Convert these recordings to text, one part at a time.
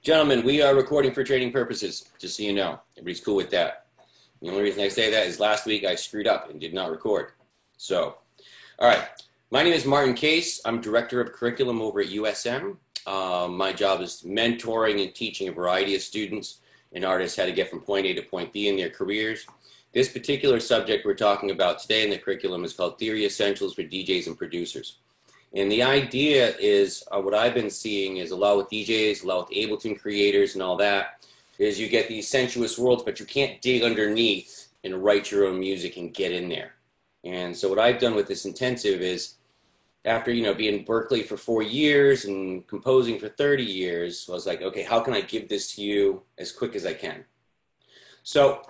Gentlemen, we are recording for training purposes, just so you know. Everybody's cool with that. The only reason I say that is last week I screwed up and did not record. So, all right. My name is Martin Case. I'm Director of Curriculum over at USM. My job is mentoring and teaching a variety of students and artists how to get from point A to point B in their careers. This particular subject we're talking about today in the curriculum is called Theory Essentials for DJs and Producers. And the idea is, what I've been seeing is a lot with DJs, a lot with Ableton creators and all that, is you get these sensuous worlds, but you can't dig underneath and write your own music and get in there. And so what I've done with this intensive is, after being in Berkeley for 4 years and composing for 30 years, I was like, okay, how can I give this to you as quick as I can? So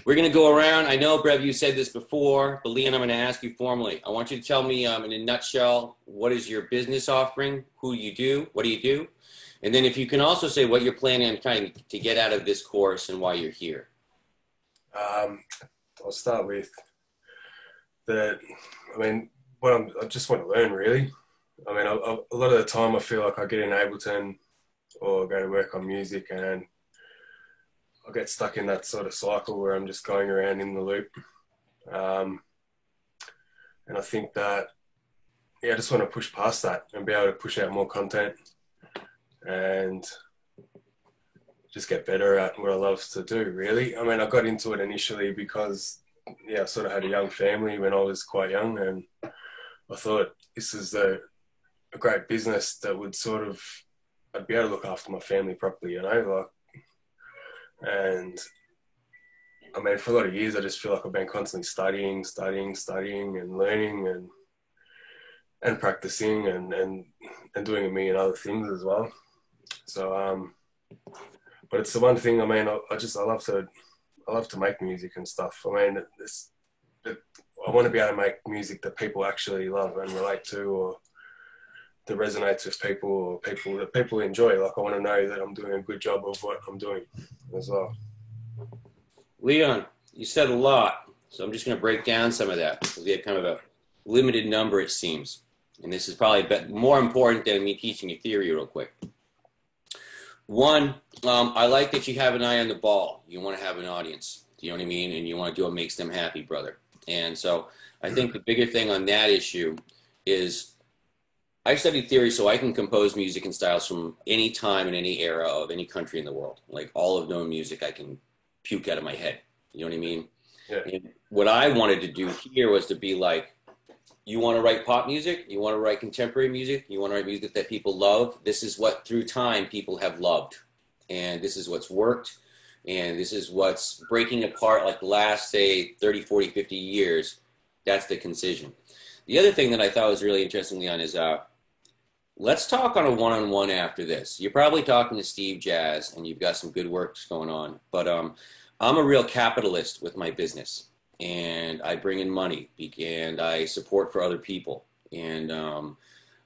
we're going to go around. I know, Brev, you said this before, but Leon, I'm going to ask you formally. I want you to tell me in a nutshell, what is your business offering, who you do, what do you do? And then if you can also say what you're planning on trying to get out of this course and why you're here. I'll start with I just want to learn, really. I mean, a lot of the time I feel like I get in Ableton or go to work on music and I get stuck in that sort of cycle where I'm just going around in the loop. And I think that, I just want to push past that and be able to push out more content and just get better at what I love to do, really. I mean, I got into it initially because, I sort of had a young family when I was quite young, and I thought this is a great business that would I'd be able to look after my family properly, and I mean, for a lot of years, I just feel like I've been constantly studying and learning and practicing and doing a million other things as well. So, but it's the one thing, I mean, I love to make music and stuff. I mean, I want to be able to make music that people actually love and relate to, or that resonates with people, or that people enjoy. Like, I want to know that I'm doing a good job of what I'm doing as well. Leon, you said a lot, so I'm just going to break down some of that, because we have kind of a limited number, it seems. And this is probably a bit more important than me teaching you theory real quick. One, I like that you have an eye on the ball. You want to have an audience, do you know what I mean? And you want to do what makes them happy, brother. And so I think the bigger thing on that issue is, I studied theory so I can compose music and styles from any time and any era of any country in the world. Like, all of known music I can puke out of my head. You know what I mean? Yeah. And what I wanted to do here was to be like, you want to write pop music? You want to write contemporary music? You want to write music that people love? This is what, through time, people have loved. And this is what's worked. And this is what's breaking apart, like the last, say, 30, 40, 50 years. That's the concision. The other thing that I thought was really interesting, Leon, is let's talk on a one-on-one after this. You're probably talking to Steve Jazz, and you've got some good works going on. But I'm a real capitalist with my business. And I bring in money, and I support for other people. And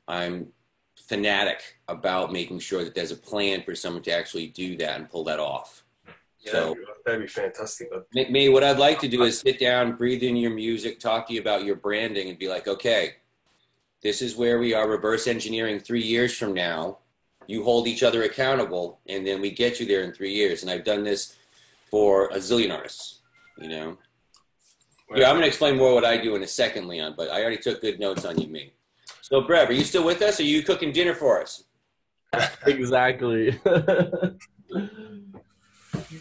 I'm fanatic about making sure that there's a plan for someone to actually do that and pull that off. Yeah, so that'd be fantastic. Me, what I'd like to do is sit down, breathe in your music, talk to you about your branding, and be like, okay, this is where we are reverse engineering 3 years from now. You hold each other accountable, and then we get you there in 3 years. And I've done this for a zillion artists, Yeah, I'm going to explain more what I do in a second, Leon, but I already took good notes on you, me. So, Brev, are you still with us? Or are you cooking dinner for us? Exactly.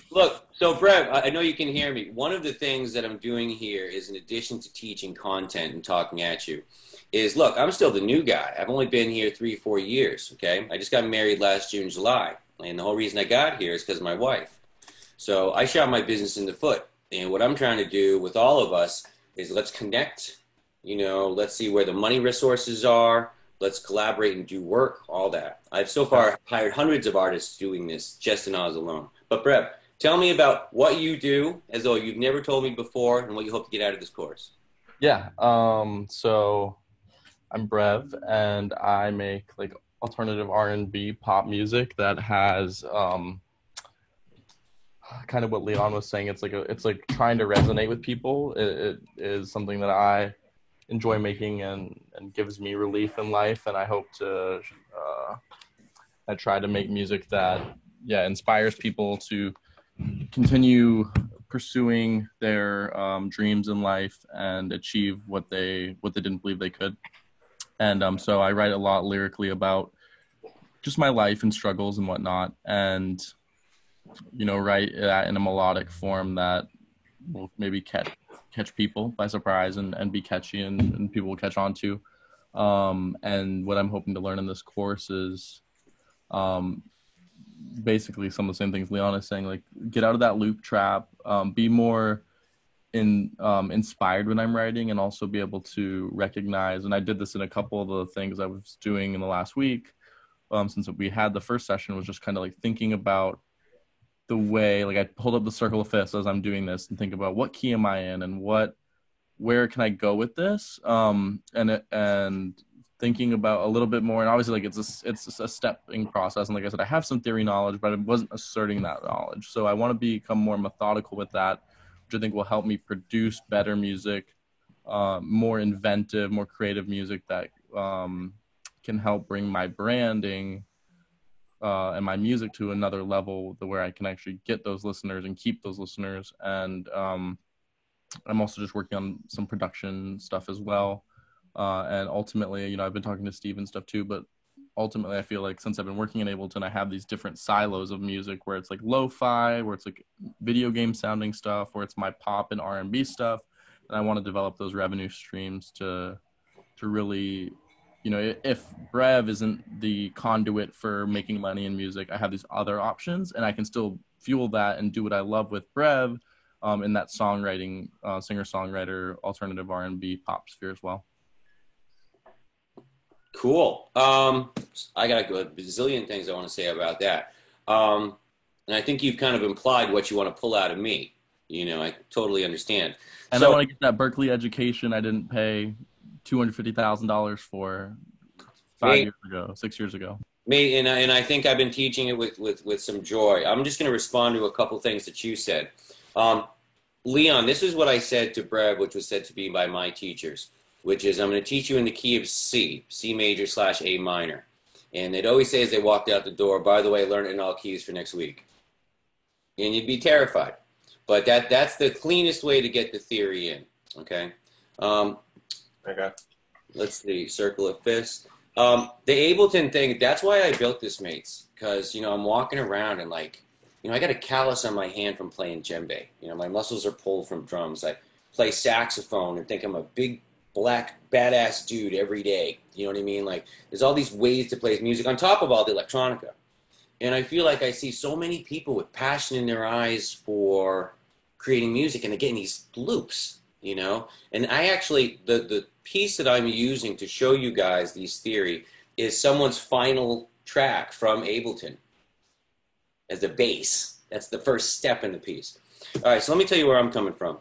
Look, so Brev, I know you can hear me. One of the things that I'm doing here is, in addition to teaching content and talking at you, is, look, I'm still the new guy. I've only been here 3 or 4 years, okay? I just got married last June, July. And the whole reason I got here is because of my wife. So I shot my business in the foot. And what I'm trying to do with all of us is, let's connect, let's see where the money resources are. Let's collaborate and do work, all that. I've so far hired hundreds of artists doing this just in Oz alone. But Brev, tell me about what you do, as though you've never told me before, and what you hope to get out of this course. Yeah. So I'm Brev, and I make like alternative R&B pop music that has kind of what Leon was saying. It's like trying to resonate with people. It is something that I enjoy making and gives me relief in life, and I hope to I try to make music that, yeah, inspires people to continue pursuing their dreams in life and achieve what they didn't believe they could. And so I write a lot lyrically about just my life and struggles and whatnot, and write that in a melodic form that will maybe catch people by surprise and be catchy, and people will catch on to. And what I'm hoping to learn in this course is basically some of the same things Leon is saying, like get out of that loop trap, be more inspired when I'm writing, and also be able to recognize, and I did this in a couple of the things I was doing in the last week, since we had the first session, was just kind of like thinking about the way, like I pulled up the circle of fifths as I'm doing this and think about what key am I in and where can I go with this, and thinking about a little bit more. And obviously, like it's a stepping process, and like I said, I have some theory knowledge, but I wasn't asserting that knowledge. So I want to become more methodical with that, which I think will help me produce better music, more inventive, more creative music that can help bring my branding and my music to another level, where I can actually get those listeners and keep those listeners. And I'm also just working on some production stuff as well. And ultimately, I've been talking to Steve and stuff too, but ultimately I feel like since I've been working in Ableton, I have these different silos of music, where it's like lo-fi, where it's like video game sounding stuff, where it's my pop and R&B stuff. And I want to develop those revenue streams to really, if Brev isn't the conduit for making money in music, I have these other options, and I can still fuel that and do what I love with Brev in that songwriting, singer-songwriter, alternative R&B pop sphere as well. Cool. I got a bazillion things I want to say about that. And I think you've kind of implied what you want to pull out of me. I totally understand. And I want to get that Berklee education I didn't pay $250,000 for 6 years ago. And I think I've been teaching it with some joy. I'm just going to respond to a couple things that you said. Leon, this is what I said to Brev, which was said to me by my teachers, which is I'm going to teach you in the key of C major / A minor. And they'd always say as they walked out the door, by the way, learn it in all keys for next week. And you'd be terrified. But that's the cleanest way to get the theory in, okay? Okay. Let's see, circle of fifths. The Ableton thing, that's why I built this, mates, because, I'm walking around and, like, I got a callus on my hand from playing djembe. My muscles are pulled from drums. I play saxophone and think I'm a big, black, badass dude every day. You know what I mean? Like, there's all these ways to play music on top of all the electronica. And I feel like I see so many people with passion in their eyes for creating music, and they're getting these loops, And I actually, the piece that I'm using to show you guys these theory is someone's final track from Ableton as the bass. That's the first step in the piece. All right, so let me tell you where I'm coming from.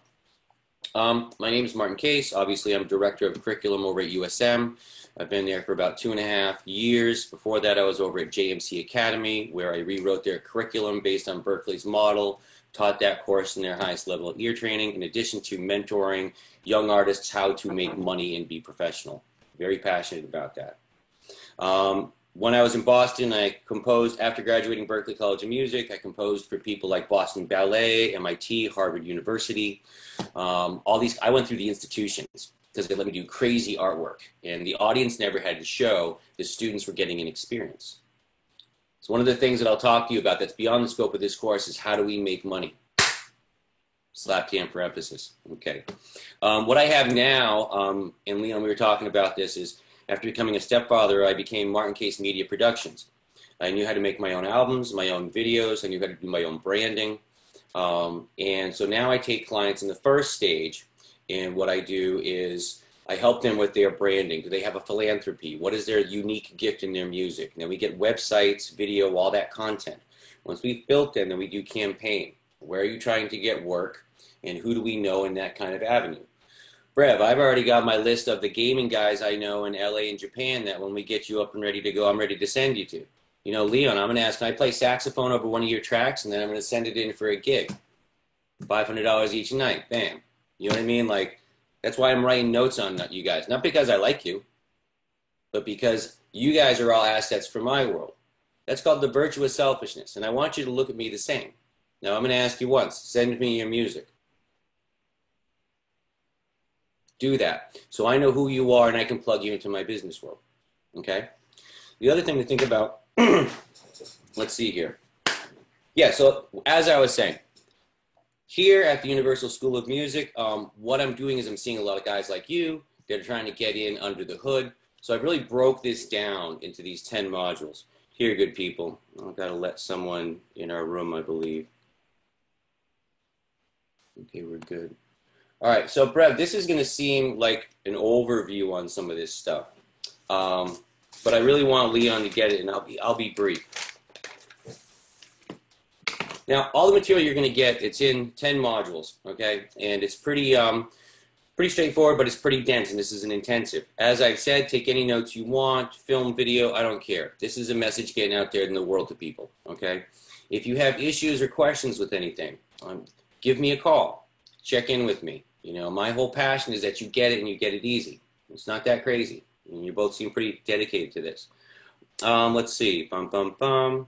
My name is Martin Case. Obviously, I'm director of curriculum over at USM. I've been there for about 2.5 years. Before that, I was over at JMC Academy, where I rewrote their curriculum based on Berklee's model, taught that course in their highest level of ear training, in addition to mentoring young artists how to make money and be professional. Very passionate about that. When I was in Boston, I composed, after graduating Berklee College of Music, I composed for people like Boston Ballet, MIT, Harvard University. I went through the institutions because they let me do crazy artwork, and the audience never had to show. The students were getting an experience. So one of the things that I'll talk to you about that's beyond the scope of this course is how do we make money? Slap cam for emphasis. Okay. What I have now, and Leon, we were talking about this, is after becoming a stepfather, I became Martin Case Media Productions. I knew how to make my own albums, my own videos. I knew how to do my own branding. And so now I take clients in the first stage, and what I do is I help them with their branding. Do they have a philanthropy? What is their unique gift in their music? And then we get websites, video, all that content. Once we've built them, then we do campaign. Where are you trying to get work? And who do we know in that kind of avenue? Brev, I've already got my list of the gaming guys I know in LA and Japan that when we get you up and ready to go, I'm ready to send you to. Leon, I'm going to ask, can I play saxophone over one of your tracks? And then I'm going to send it in for a gig. $500 each night. Bam. You know what I mean? Like, that's why I'm writing notes on you guys. Not because I like you, but because you guys are all assets for my world. That's called the virtue of selfishness. And I want you to look at me the same. Now I'm going to ask you once, send me your music. Do that. So I know who you are and I can plug you into my business world. Okay? The other thing to think about, let's see here. Yeah, so as I was saying, here at the Universal School of Music, what I'm doing is I'm seeing a lot of guys like you that are trying to get in under the hood. So I really broke this down into these 10 modules. Here, good people. I've got to let someone in our room, I believe. Okay, we're good. All right, so Brev, this is going to seem like an overview on some of this stuff. But I really want Leon to get it, and I'll be brief. Now, all the material you're going to get, it's in 10 modules, okay? And it's pretty straightforward, but it's pretty dense, and this is an intensive. As I've said, take any notes you want, film, video, I don't care. This is a message getting out there in the world to people, okay? If you have issues or questions with anything, give me a call. Check in with me. You know, my whole passion is that you get it and you get it easy. It's not that crazy. And you both seem pretty dedicated to this. Let's see. Bum, bum, bum.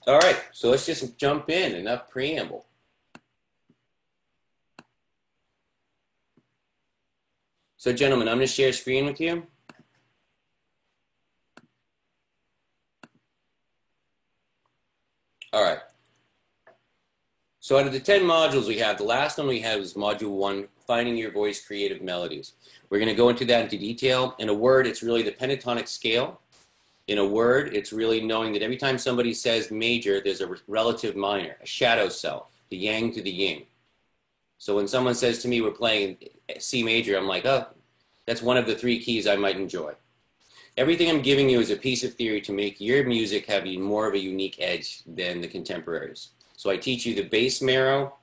All right, so let's just jump in. Enough preamble. So, gentlemen, I'm going to share screen with you. All right. So out of the 10 modules we have, the last one we had was Module 1, Finding Your Voice, Creative Melodies. We're going to go into that into detail. In a word, it's really the pentatonic scale. In a word, it's really knowing that every time somebody says major, there's a relative minor, a shadow self, the yang to the yin. So when someone says to me, we're playing C major, I'm like, oh, that's one of the 3 keys I might enjoy. Everything I'm giving you is a piece of theory to make your music have more of a unique edge than the contemporaries. So I teach you the bass marrow,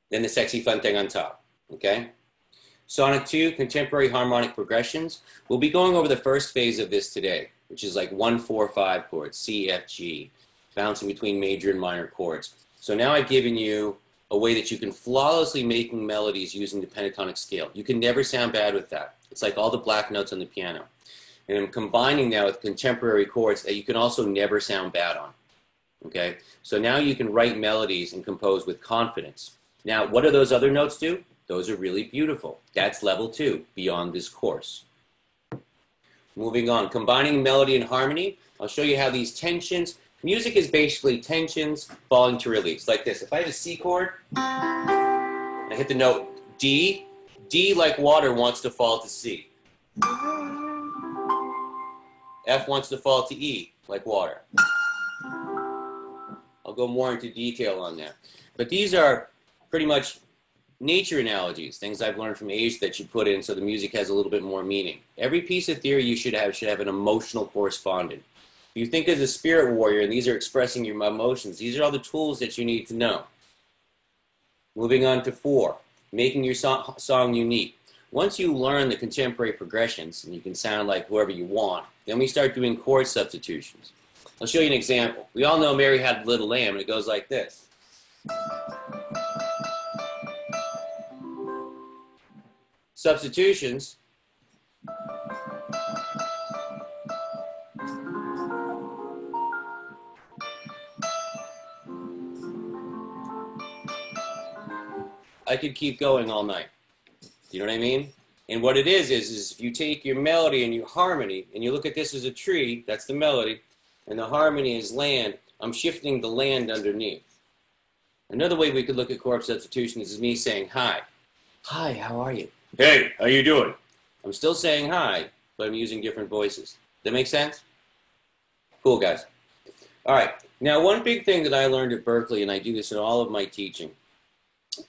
then the sexy fun thing on top, okay? Sonnet 2, contemporary harmonic progressions. We'll be going over the first phase of this today, which is like 1, 4, 5 chords, C, F, G, bouncing between major and minor chords. So now I've given you a way that you can flawlessly make melodies using the pentatonic scale. You can never sound bad with that. It's like all the black notes on the piano. And I'm combining that with contemporary chords that you can also never sound bad on. Okay, so now you can write melodies and compose with confidence. Now, what do those other notes do? Those are really beautiful. That's level 2, beyond this course. Moving on, combining melody and harmony. I'll show you how these tensions, music is basically tensions falling to release, like this. If I have a C chord, and I hit the note D, D like water wants to fall to C. F wants to fall to E, like water. I'll go more into detail on that. But these are pretty much nature analogies, things I've learned from Asia that you put in so the music has a little bit more meaning. Every piece of theory you should have an emotional correspondent. If you think as a spirit warrior and these are expressing your emotions, these are all the tools that you need to know. Moving on to 4, making your song unique. Once you learn the contemporary progressions and you can sound like whoever you want, then we start doing chord substitutions. I'll show you an example. We all know Mary Had a Little Lamb, and it goes like this. Substitutions. I could keep going all night. You know what I mean? And what it is if you take your melody and your harmony, and you look at this as a tree, that's the melody, and the harmony is land, I'm shifting the land underneath. Another way we could look at chord substitution is me saying hi. Hi, how are you? Hey, how you doing? I'm still saying hi, but I'm using different voices. That make sense? Cool, guys. All right. Now, one big thing that I learned at Berklee, and I do this in all of my teaching,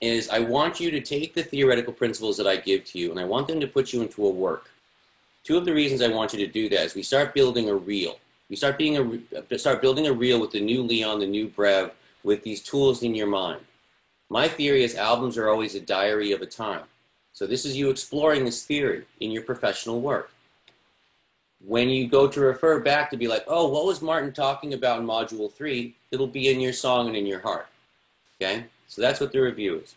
is I want you to take the theoretical principles that I give to you, and I want them to put you into a work. 2 of the reasons I want you to do that is we start building a reel. We start building a reel with the new Leon, the new Brev, with these tools in your mind. My theory is albums are always a diary of a time. So this is you exploring this theory in your professional work. When you go to refer back to be like, oh, what was Martin talking about in Module 3? It'll be in your song and in your heart. Okay? So that's what the review is.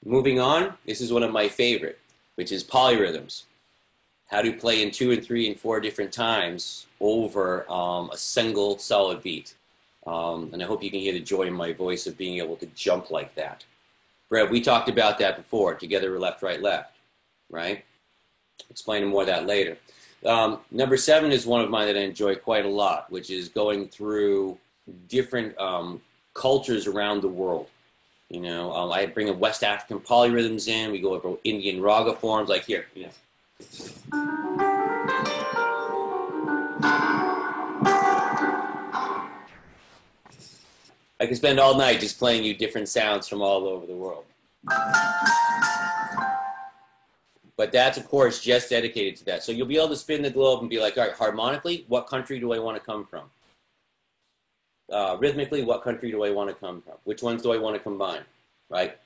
Moving on, this is one of my favorite, which is polyrhythms. how to play in 2 and 3 and 4 different times over a single solid beat. And I hope you can hear the joy in my voice of being able to jump like that. Brett, we talked about that before, together left, right, right? Explain more of that later. Number 7 is one of mine that I enjoy quite a lot, which is going through different cultures around the world. You know, I bring in West African polyrhythms in. We go over Indian raga forms, like here. You know. I can spend all night just playing you different sounds from all over the world. But that's, of course, just dedicated to that. So you'll be able to spin the globe and be like, all right, harmonically, what country do I want to come from? Rhythmically, what country do I want to come from? Which ones do I want to combine? Right?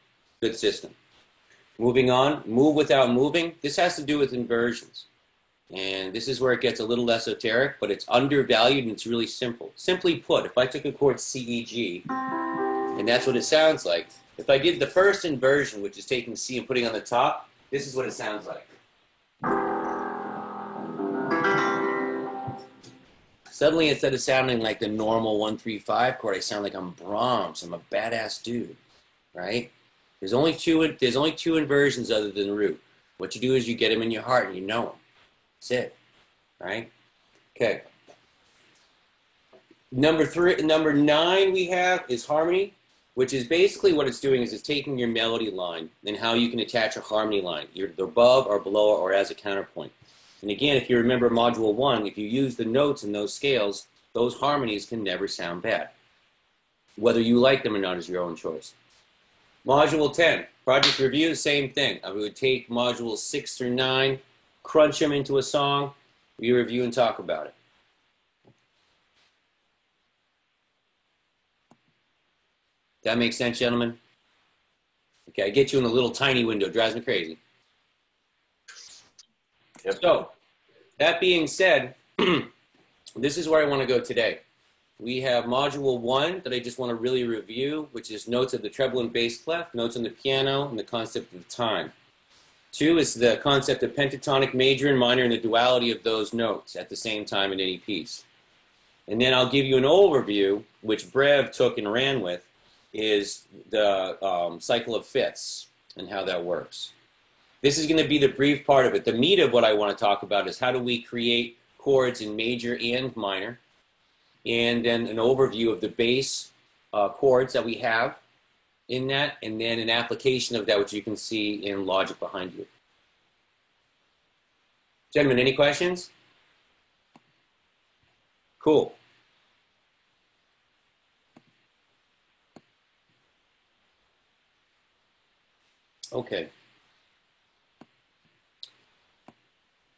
Good system. Moving on, move without moving. This has to do with inversions. And this is where it gets a little esoteric, but it's undervalued and it's really simple. Simply put, if I took a chord C, E, G, and that's what it sounds like. If I did the first inversion, which is taking C and putting it on the top, this is what it sounds like. Suddenly, instead of sounding like the normal 1-3-5 chord, I sound like I'm Brahms. I'm a badass dude, right? There's only two inversions other than root. What you do is you get them in your heart and you know them. That's it, right? Okay. Number 9 we have is harmony, which is basically what it's doing is it's taking your melody line and how you can attach a harmony line, either above or below or as a counterpoint. And again, if you remember Module 1, if you use the notes in those scales, those harmonies can never sound bad. Whether you like them or not is your own choice. Module 10, project review, same thing. I would take modules 6 through 9, crunch them into a song, we review and talk about it. That makes sense, gentlemen? Okay, I get you in a little tiny window, drives me crazy. Yep. So, that being said, this is where I want to go today. We have module 1 that I just want to really review, which is notes of the treble and bass clef, notes on the piano, and the concept of time. 2 is the concept of pentatonic major and minor and the duality of those notes at the same time in any piece. And then I'll give you an overview, which Brev took and ran with, is the cycle of fifths and how that works. This is going to be the brief part of it. The meat of what I want to talk about is how do we create chords in major and minor, and then an overview of the bass chords that we have in that, and then an application of that, which you can see in Logic behind you. Gentlemen, any questions? Cool. Okay.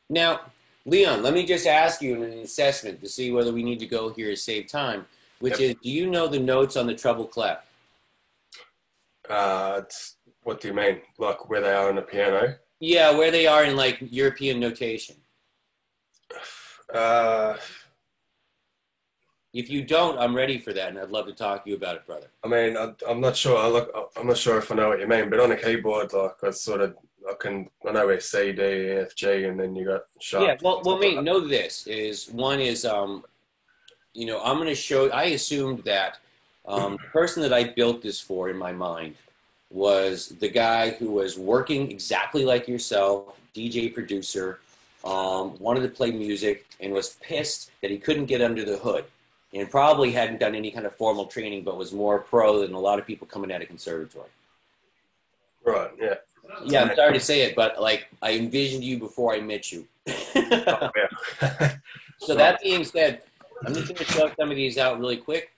Now, Leon, let me just ask you in an assessment to see whether we need to go here to save time, which is, do you know the notes on the treble clef? What do you mean? Like where they are on the piano? Yeah, where they are in like European notation. If you don't, I'm ready for that, and I'd love to talk to you about it, brother. I mean, I'm not sure. I'm not sure if I know what you mean, but on a keyboard, like I know where C, D, E, F, G, and then you got sharp. Yeah, well, mate, know this is one is, you know, I'm going to show. I assumed that the person that I built this for in my mind was the guy who was working exactly like yourself, DJ producer, wanted to play music, and was pissed that he couldn't get under the hood. And probably hadn't done any kind of formal training, but was more pro than a lot of people coming out of conservatory. Right, yeah. Yeah, I'm sorry to say it, but like I envisioned you before I met you. Oh, yeah. So that being said, I'm just going to show some of these out really quick.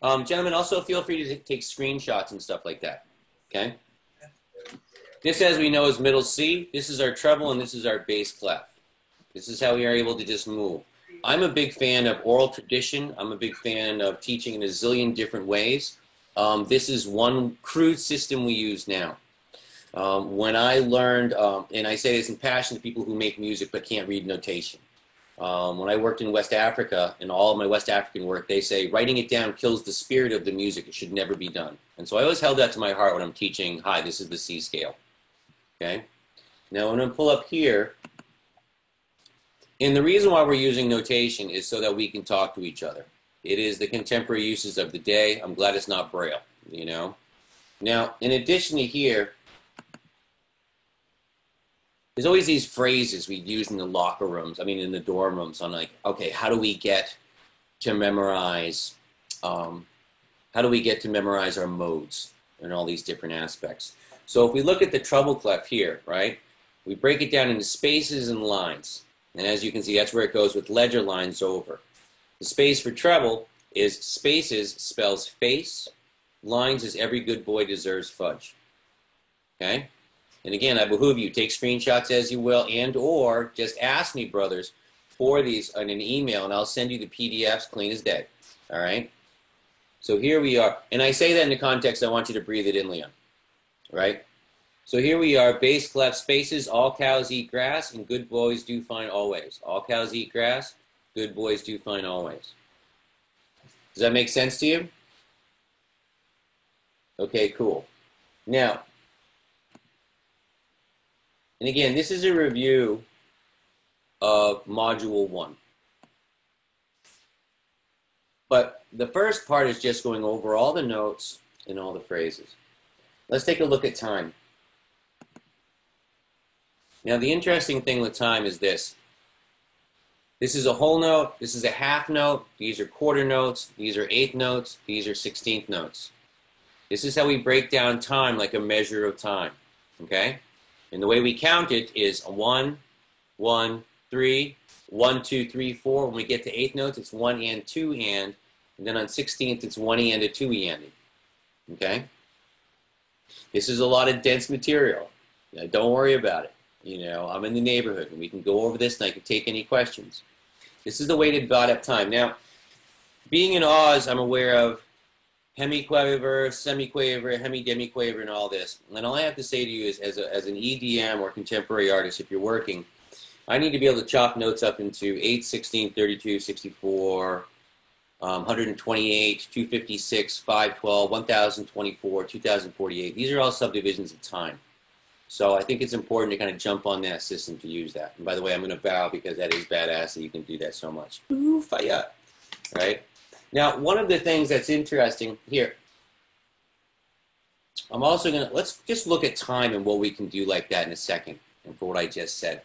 Gentlemen, also feel free to take screenshots and stuff like that, okay? This, as we know, is middle C. This is our treble, and this is our bass clef. This is how we are able to just move. I'm a big fan of oral tradition. I'm a big fan of teaching in a zillion different ways. This is one crude system we use now. When I learned, and I say this in passion to people who make music but can't read notation. When I worked in West Africa, in all of my West African work, they say writing it down kills the spirit of the music. It should never be done. And so I always held that to my heart when I'm teaching, hi, this is the C scale. Okay? Now I'm going to pull up here And the reason why we're using notation is so that we can talk to each other. It is the contemporary uses of the day. I'm glad it's not Braille, you know. Now, in addition to here, there's always these phrases we use in the locker rooms, I mean in the dorm rooms, on like, okay, how do we get to memorize, our modes and all these different aspects. So if we look at the treble clef here, right, we break it down into spaces and lines. And as you can see, that's where it goes with ledger lines over. The space for treble is spaces spells face, lines is every good boy deserves fudge. Okay? And again, I behoove you, take screenshots as you will, and or just ask me, brothers, for these in an email, and I'll send you the PDFs clean as day. All right? So here we are. And I say that in the context, I want you to breathe it in, Leon. Right? So here we are, bass clef spaces, all cows eat grass, and good boys do fine always. All cows eat grass, good boys do fine always. Does that make sense to you? Okay, cool. Now, and again, this is a review of Module 1. But the first part is just going over all the notes and all the phrases. Let's take a look at time. Now, the interesting thing with time is this. This is a whole note, this is a half note, these are quarter notes, these are eighth notes, these are 16th notes. This is how we break down time like a measure of time, okay? And the way we count it is 1, 1, 3, 1, 2, 3, 4. When we get to eighth notes, it's 1 and 2 and then on 16th, it's 1 and a 2 and, okay? This is a lot of dense material. Now, don't worry about it. You know, I'm in the neighborhood, and we can go over this, and I can take any questions. This is the way to divide up time. Now, being in Oz, I'm aware of hemiquaver, semiquaver, hemi-demiquaver, and all this. And all I have to say to you is, as an EDM or contemporary artist, if you're working, I need to be able to chop notes up into 8, 16, 32, 64, 128, 256, 512, 1024, 2048. These are all subdivisions of time. So I think it's important to kind of jump on that system to use that. And by the way, I'm going to bow because that is badass that you can do that so much. Ooh, fire. Right? Now, one of the things that's interesting here, I'm also going to, let's just look at time and what we can do like that in a second, and for what I just said.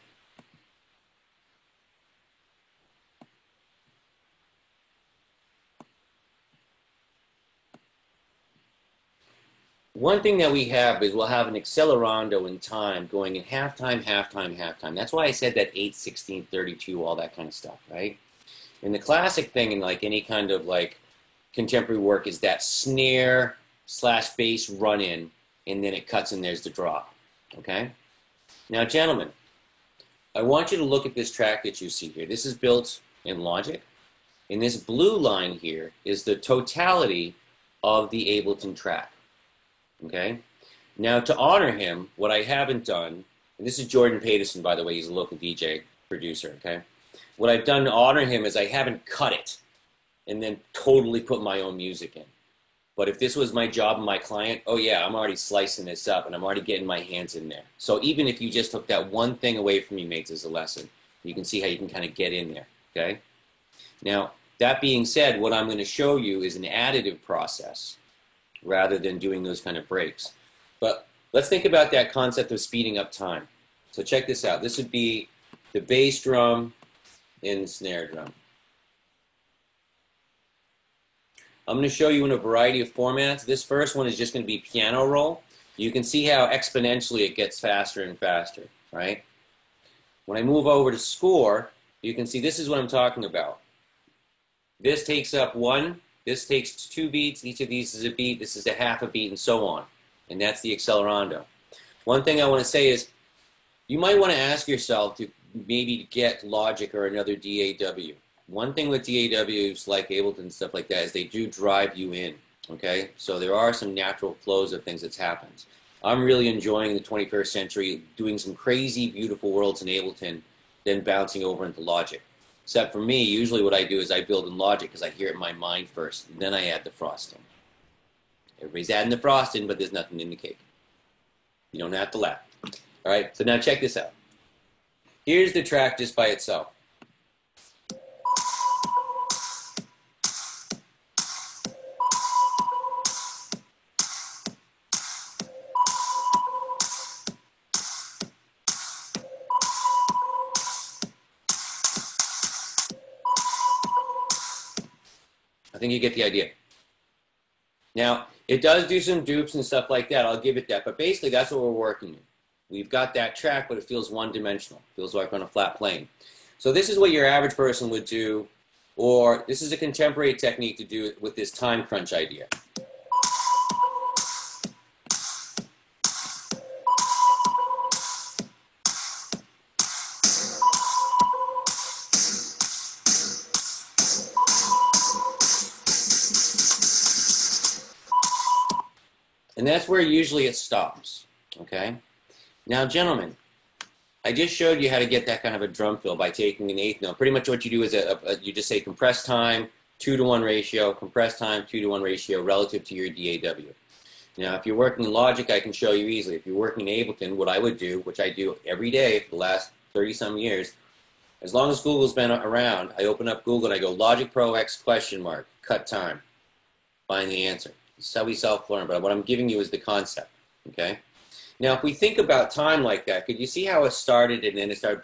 One thing that we have is we'll have an accelerando in time going in halftime, halftime, halftime. That's why I said that 8, 16, 32, all that kind of stuff, right? And the classic thing in like any kind of like contemporary work is that snare slash bass run in, and then it cuts and there's the drop, okay? Now, gentlemen, I want you to look at this track that you see here. This is built in Logic, and this blue line here is the totality of the Ableton track. Okay. Now, to honor him, what I haven't done, and this is Jordan Paterson, by the way, he's a local DJ producer, okay? What I've done to honor him is I haven't cut it and then totally put my own music in. But if this was my job and my client, oh yeah, I'm already slicing this up and I'm already getting my hands in there. So even if you just took that one thing away from me, mates, as a lesson, you can see how you can kind of get in there, okay? Now, that being said, what I'm going to show you is an additive process, rather than doing those kind of breaks. But let's think about that concept of speeding up time. So check this out. This would be the bass drum and the snare drum. I'm going to show you in a variety of formats. This first one is just going to be piano roll. You can see how exponentially it gets faster and faster, right? When I move over to score, you can see this is what I'm talking about. This takes up 1. This takes 2 beats, each of these is a beat, this is a half a beat, and so on. And that's the accelerando. One thing I want to say is, you might want to ask yourself to maybe get Logic or another DAW. One thing with DAWs like Ableton and stuff like that is they do drive you in, okay? So there are some natural flows of things that's happened. I'm really enjoying the 21st century, doing some crazy, beautiful worlds in Ableton, then bouncing over into Logic. Except for me, usually what I do is I build in Logic because I hear it in my mind first, and then I add the frosting. Everybody's adding the frosting, but there's nothing in the cake. You don't have to laugh. All right, so now check this out. Here's the track just by itself. I think you get the idea. Now, it does do some dupes and stuff like that. I'll give it that. But basically, that's what we're working in. We've got that track, but it feels one-dimensional. It feels like on a flat plane. So this is what your average person would do, or this is a contemporary technique to do with this time crunch idea. And that's where usually it stops, okay? Now, gentlemen, I just showed you how to get that kind of a drum fill by taking an eighth note. Pretty much what you do is you just say compressed time, 2-to-1 ratio, compressed time, 2-to-1 ratio relative to your DAW. Now, if you're working in Logic, I can show you easily. If you're working in Ableton, what I would do, which I do every day for the last 30-some years, as long as Google's been around, I open up Google and I go Logic Pro X question mark, cut time, find the answer. This is how we self-learn, but what I'm giving you is the concept, okay? Now, if we think about time like that, could you see how it started and then it started,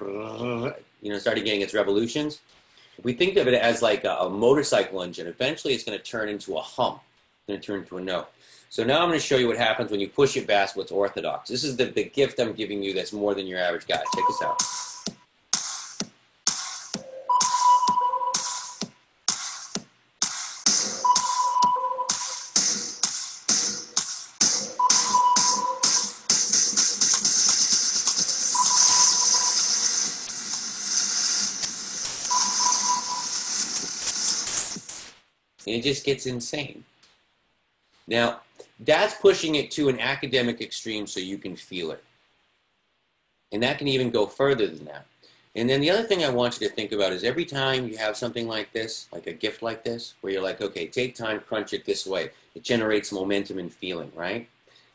started getting its revolutions? If we think of it as like a motorcycle engine, eventually it's going to turn into a hum. It's going to turn into a note. So now I'm going to show you what happens when you push it back what's orthodox. This is the gift I'm giving you that's more than your average guy. Check this out. And it just gets insane. Now, that's pushing it to an academic extreme so you can feel it. And that can even go further than that. And then the other thing I want you to think about is every time you have something like this, like a gift like this, where you're like, okay, take time, crunch it this way. It generates momentum and feeling, right?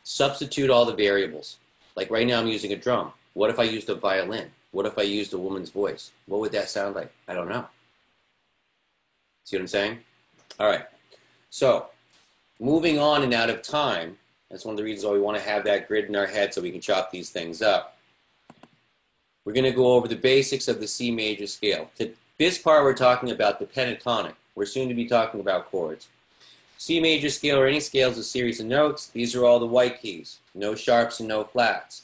Substitute all the variables. Like right now I'm using a drum. What if I used a violin? What if I used a woman's voice? What would that sound like? I don't know. See what I'm saying? All right, so moving on and out of time, that's one of the reasons why we want to have that grid in our head so we can chop these things up. We're going to go over the basics of the C major scale. This part we're talking about the pentatonic. We're soon to be talking about chords. C major scale or any scale is a series of notes. These are all the white keys. No sharps and no flats.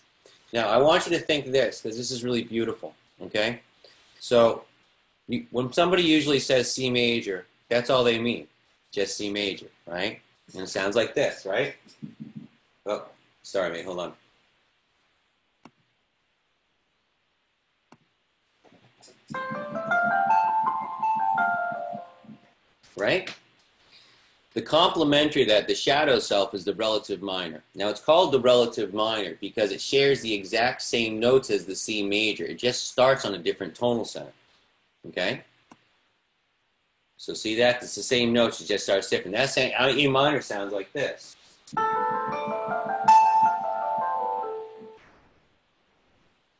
Now, I want you to think this because this is really beautiful, okay? So when somebody usually says C major, that's all they mean, just C major, right? And it sounds like this, right? Oh, sorry, mate, hold on. Right? The complementary that the shadow self is the relative minor. Now, it's called the relative minor because it shares the exact same notes as the C major. It just starts on a different tonal center, okay? So see that? It's the same notes, it just starts different. That's saying E minor sounds like this.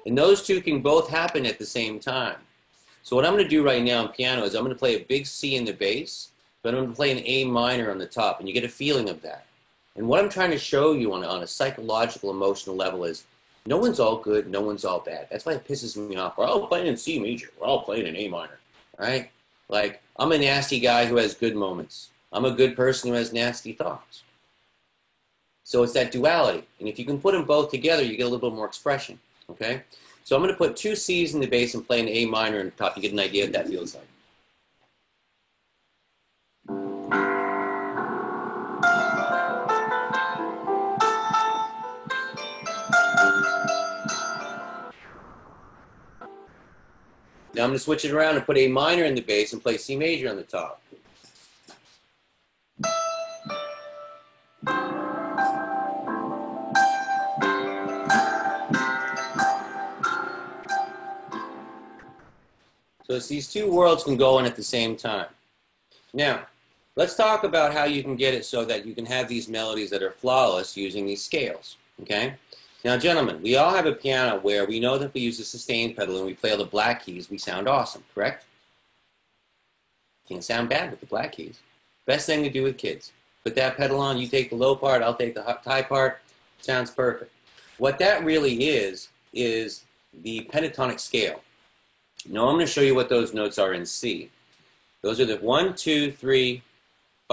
And those two can both happen at the same time. So what I'm going to do right now on piano is I'm going to play a big C in the bass, but I'm going to play an A minor on the top, and you get a feeling of that. And what I'm trying to show you on a psychological, emotional level is no one's all good, no one's all bad. That's why it pisses me off. We're all playing in C major. We're all playing in A minor, right? Like, I'm a nasty guy who has good moments. I'm a good person who has nasty thoughts. So it's that duality. And if you can put them both together, you get a little bit more expression, okay? So I'm going to put 2 C's in the bass and play an A minor on top. You get an idea what that feels like. Now I'm going to switch it around and put A minor in the bass and play C major on the top. So it's these two worlds can go on at the same time. Now, let's talk about how you can get it so that you can have these melodies that are flawless using these scales, okay? Now, gentlemen, we all have a piano where we know that if we use the sustain pedal and we play all the black keys, we sound awesome, correct? Can't sound bad with the black keys. Best thing to do with kids. Put that pedal on, you take the low part, I'll take the high part, sounds perfect. What that really is the pentatonic scale. Now I'm going to show you what those notes are in C. Those are the 1, 2, 3,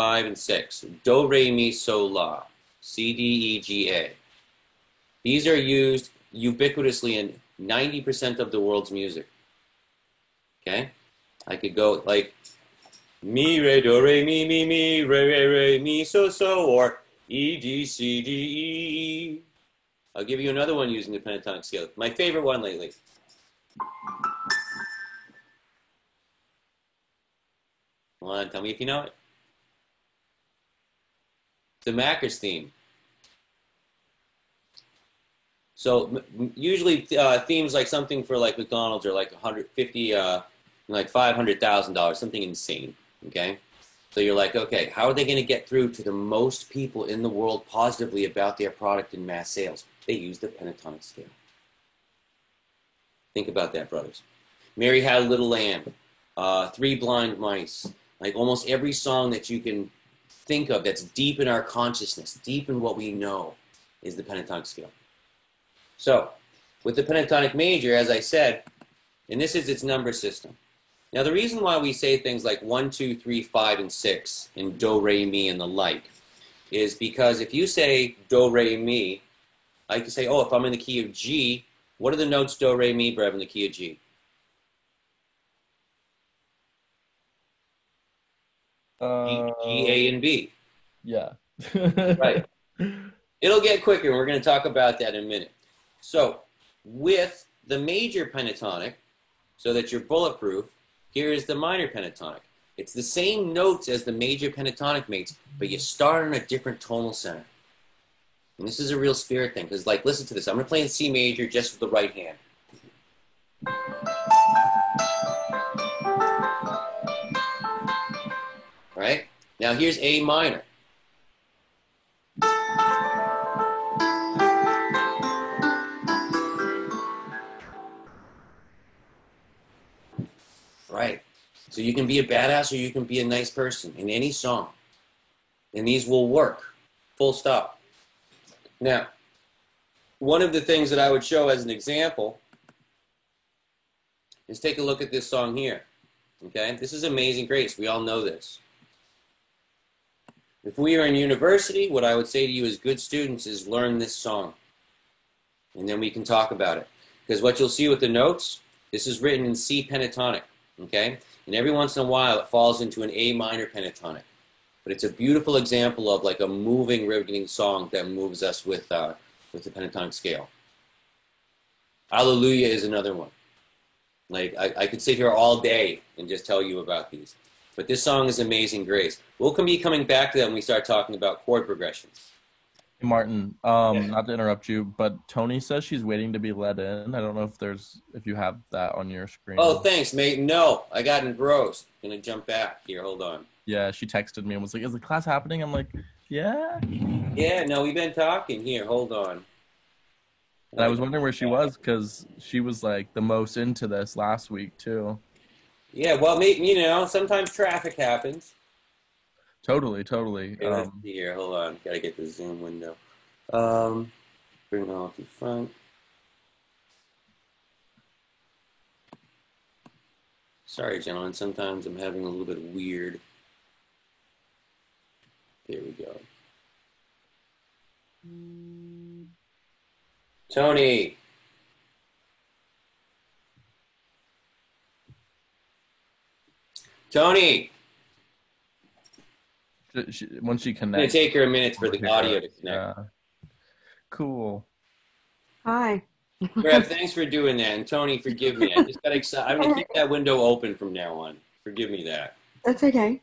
5, and 6. Do, re, mi, so, la. C, D, E, G, A. These are used ubiquitously in 90% of the world's music. Okay? I could go like mi, re, do, re, mi, re, mi, so, or E, D, C, D, E. I'll give you another one using the pentatonic scale. My favorite one lately. Come on, tell me if you know it. The Macca's theme. So usually themes like something for like McDonald's are like 150, like $500,000, something insane. Okay, so you're like, okay, how are they going to get through to the most people in the world positively about their product in mass sales? They use the pentatonic scale. Think about that, brothers. Mary Had a Little Lamb, Three Blind Mice. Like almost every song that you can think of that's deep in our consciousness, deep in what we know, is the pentatonic scale. So, with the pentatonic major, as I said, and this is its number system. Now, the reason why we say things like 1, 2, 3, 5, and 6 in do, re, mi, and the like is because if you say do, re, mi, I can say, oh, if I'm in the key of G, what are the notes do, re, mi, Brev in the key of G? G, A, and B. Yeah. Right. It'll get quicker. We're going to talk about that in a minute. So, with the major pentatonic, so that you're bulletproof, here is the minor pentatonic. It's the same notes as the major pentatonic mates, but you start on a different tonal center. And this is a real spirit thing, because, like, listen to this. I'm going to play in C major just with the right hand. All right? Now, here's A minor. Right. So you can be a badass or you can be a nice person in any song. And these will work. Full stop. Now, one of the things that I would show as an example is take a look at this song here. Okay? This is Amazing Grace. We all know this. If we are in university, what I would say to you as good students is learn this song. And then we can talk about it. Because what you'll see with the notes, this is written in C pentatonic. Okay? And every once in a while it falls into an A minor pentatonic. But it's a beautiful example of like a moving, riveting song that moves us with the pentatonic scale. Hallelujah is another one. Like I could sit here all day and just tell you about these. But this song is Amazing Grace. We'll be coming back to that when we start talking about chord progressions. Hey, Martin, not to interrupt you, but Tony says she's waiting to be let in. I don't know if you have that on your screen. Oh, thanks, mate. No, I got engrossed. Gonna jump back here. Hold on. Yeah, she texted me and was like, "Is the class happening?" I'm like, "Yeah." Yeah, no, we've been talking. Here, hold on. And I was wondering where she was because she was like the most into this last week too. Yeah, well, maybe, you know, sometimes traffic happens. Totally. Okay, let's see here. Hold on. Gotta get the Zoom window. Bring it all to front. Sorry, gentlemen. Sometimes I'm having a little bit of weird. There we go. Tony. Tony. Once she It's connects, gonna take her a minute for the audio to connect. Yeah. Cool. Hi. Brev, thanks for doing that. And Tony, forgive me. I just got excited. I'm gonna keep that window open from now on. Forgive me that. That's okay.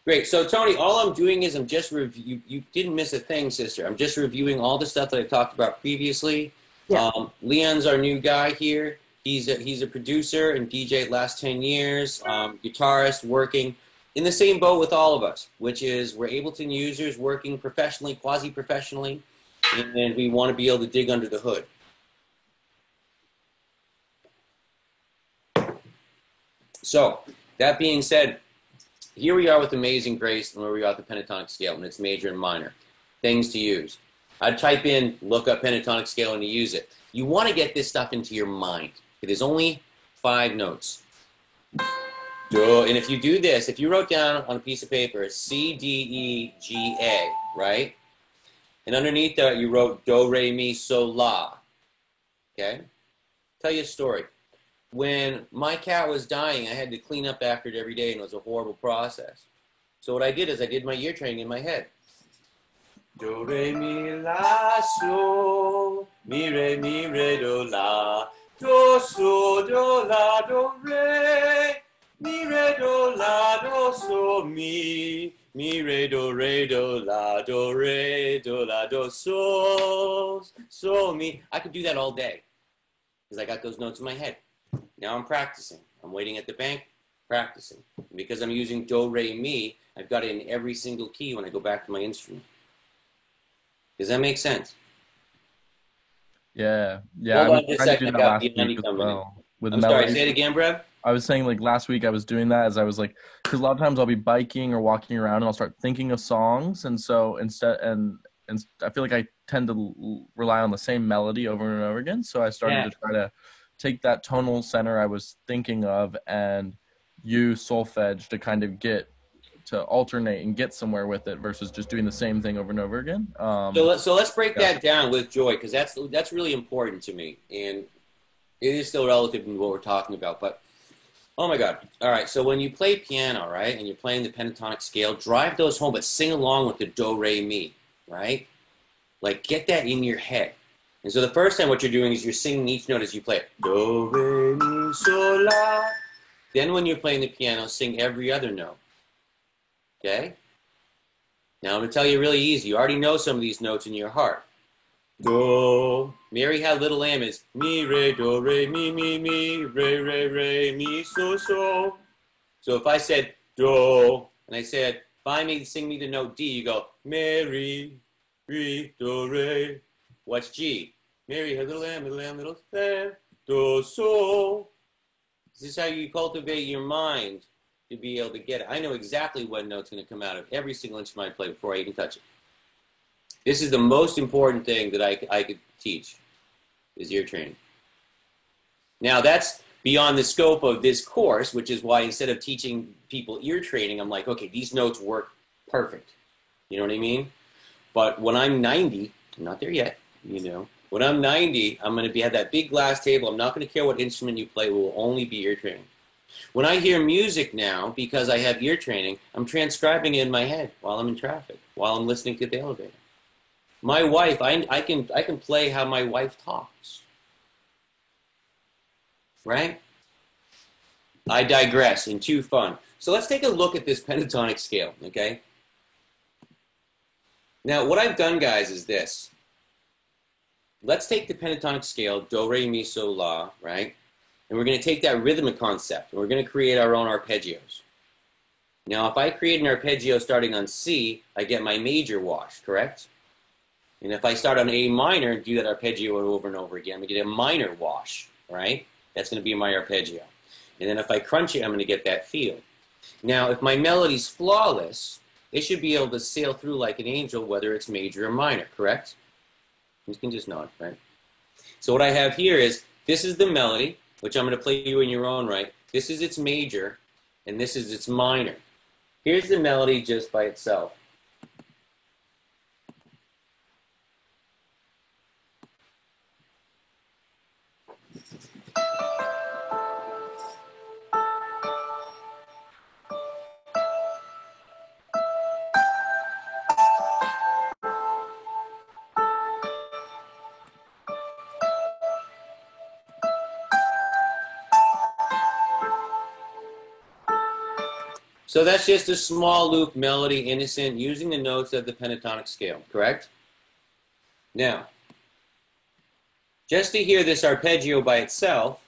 Great. So, Tony, all I'm doing is I'm just you didn't miss a thing, sister. I'm just reviewing all the stuff that I've talked about previously. Yeah. Leon's our new guy here. He's a producer and DJ the last 10 years, guitarist, working in the same boat with all of us, which is we're Ableton users working professionally, quasi-professionally, and we want to be able to dig under the hood. So, that being said, here we are with Amazing Grace and where we are with the pentatonic scale, and it's major and minor. Things to use. I'd type in, look up pentatonic scale, and to use it. You want to get this stuff into your mind. It is only 5 notes. Do, and if you do this, if you wrote down on a piece of paper C, D, E, G, A, right? And underneath that you wrote do, re, mi, so, la. Okay? Tell you a story. When my cat was dying, I had to clean up after it every day, and it was a horrible process. So what I did is I did my ear training in my head. Do, re, mi, la, so, mi, re, do, la. Do, so, do, la, do, re. Mi, re, do, la, do, so, mi. Mi, re, do, la, do, so, mi. I could do that all day because I got those notes in my head. Now I'm practicing. I'm waiting at the bank, practicing. And because I'm using do, re, mi, I've got it in every single key when I go back to my instrument. Does that make sense? Yeah. Hold on just a trying to second. do I that got last the week money as coming in. well, with I'm sorry, melodies. say it again, Brev. I was saying, like, last week I was doing that as I was like, because a lot of times I'll be biking or walking around and I'll start thinking of songs, and so instead, and I feel like I tend to rely on the same melody over and over again. So I started to try to take that tonal center I was thinking of and use solfege to kind of get to alternate and get somewhere with it versus just doing the same thing over and over again. So let's break that down with joy, because that's really important to me, and it is still relative to what we're talking about. But oh my God! All right, so when you play piano, right, and you're playing the pentatonic scale, drive those home, but sing along with the do, re, mi, right? Like get that in your head. And so the first time what you're doing is you're singing each note as you play it. Do, re, mi, so, la. Then when you're playing the piano, sing every other note. Okay? Now I'm going to tell you really easy. You already know some of these notes in your heart. Do. Mary Had Little Lamb is mi, re, do, re, mi, re, mi, so. So if I said do, and I said, sing me the note D, you go, Mary, re, do, re. What's G? Mary had little lamb, little lamb, do, so. This is how you cultivate your mind to be able to get it. I know exactly what note's going to come out of every single instrument I play before I even touch it. This is the most important thing that I could teach, is ear training. Now, that's beyond the scope of this course, which is why instead of teaching people ear training, I'm like, okay, these notes work perfect. You know what I mean? But when I'm 90, I'm not there yet, you know. When I'm 90, I'm going to have that big glass table. I'm not going to care what instrument you play. It will only be ear training. When I hear music now, because I have ear training, I'm transcribing it in my head while I'm in traffic, while I'm listening to the elevator. My wife, I can play how my wife talks. Right? I digress. And too fun. So let's take a look at this pentatonic scale, okay? Now, what I've done, guys, is this. Let's take the pentatonic scale, do, re, mi, so, la, right? And we're going to take that rhythmic concept, and we're going to create our own arpeggios. Now, if I create an arpeggio starting on C, I get my major wash, correct? And if I start on A minor and do that arpeggio over and over again, we get a minor wash, right? That's going to be my arpeggio. And then if I crunch it, I'm going to get that feel. Now, if my melody's flawless, it should be able to sail through like an angel, whether it's major or minor, correct? You can just nod, right? So what I have here is, this is the melody, which I'm going to play you in your own right. This is its major, and this is its minor. Here's the melody just by itself. So that's just a small loop melody, innocent, using the notes of the pentatonic scale, correct? Now, just to hear this arpeggio by itself,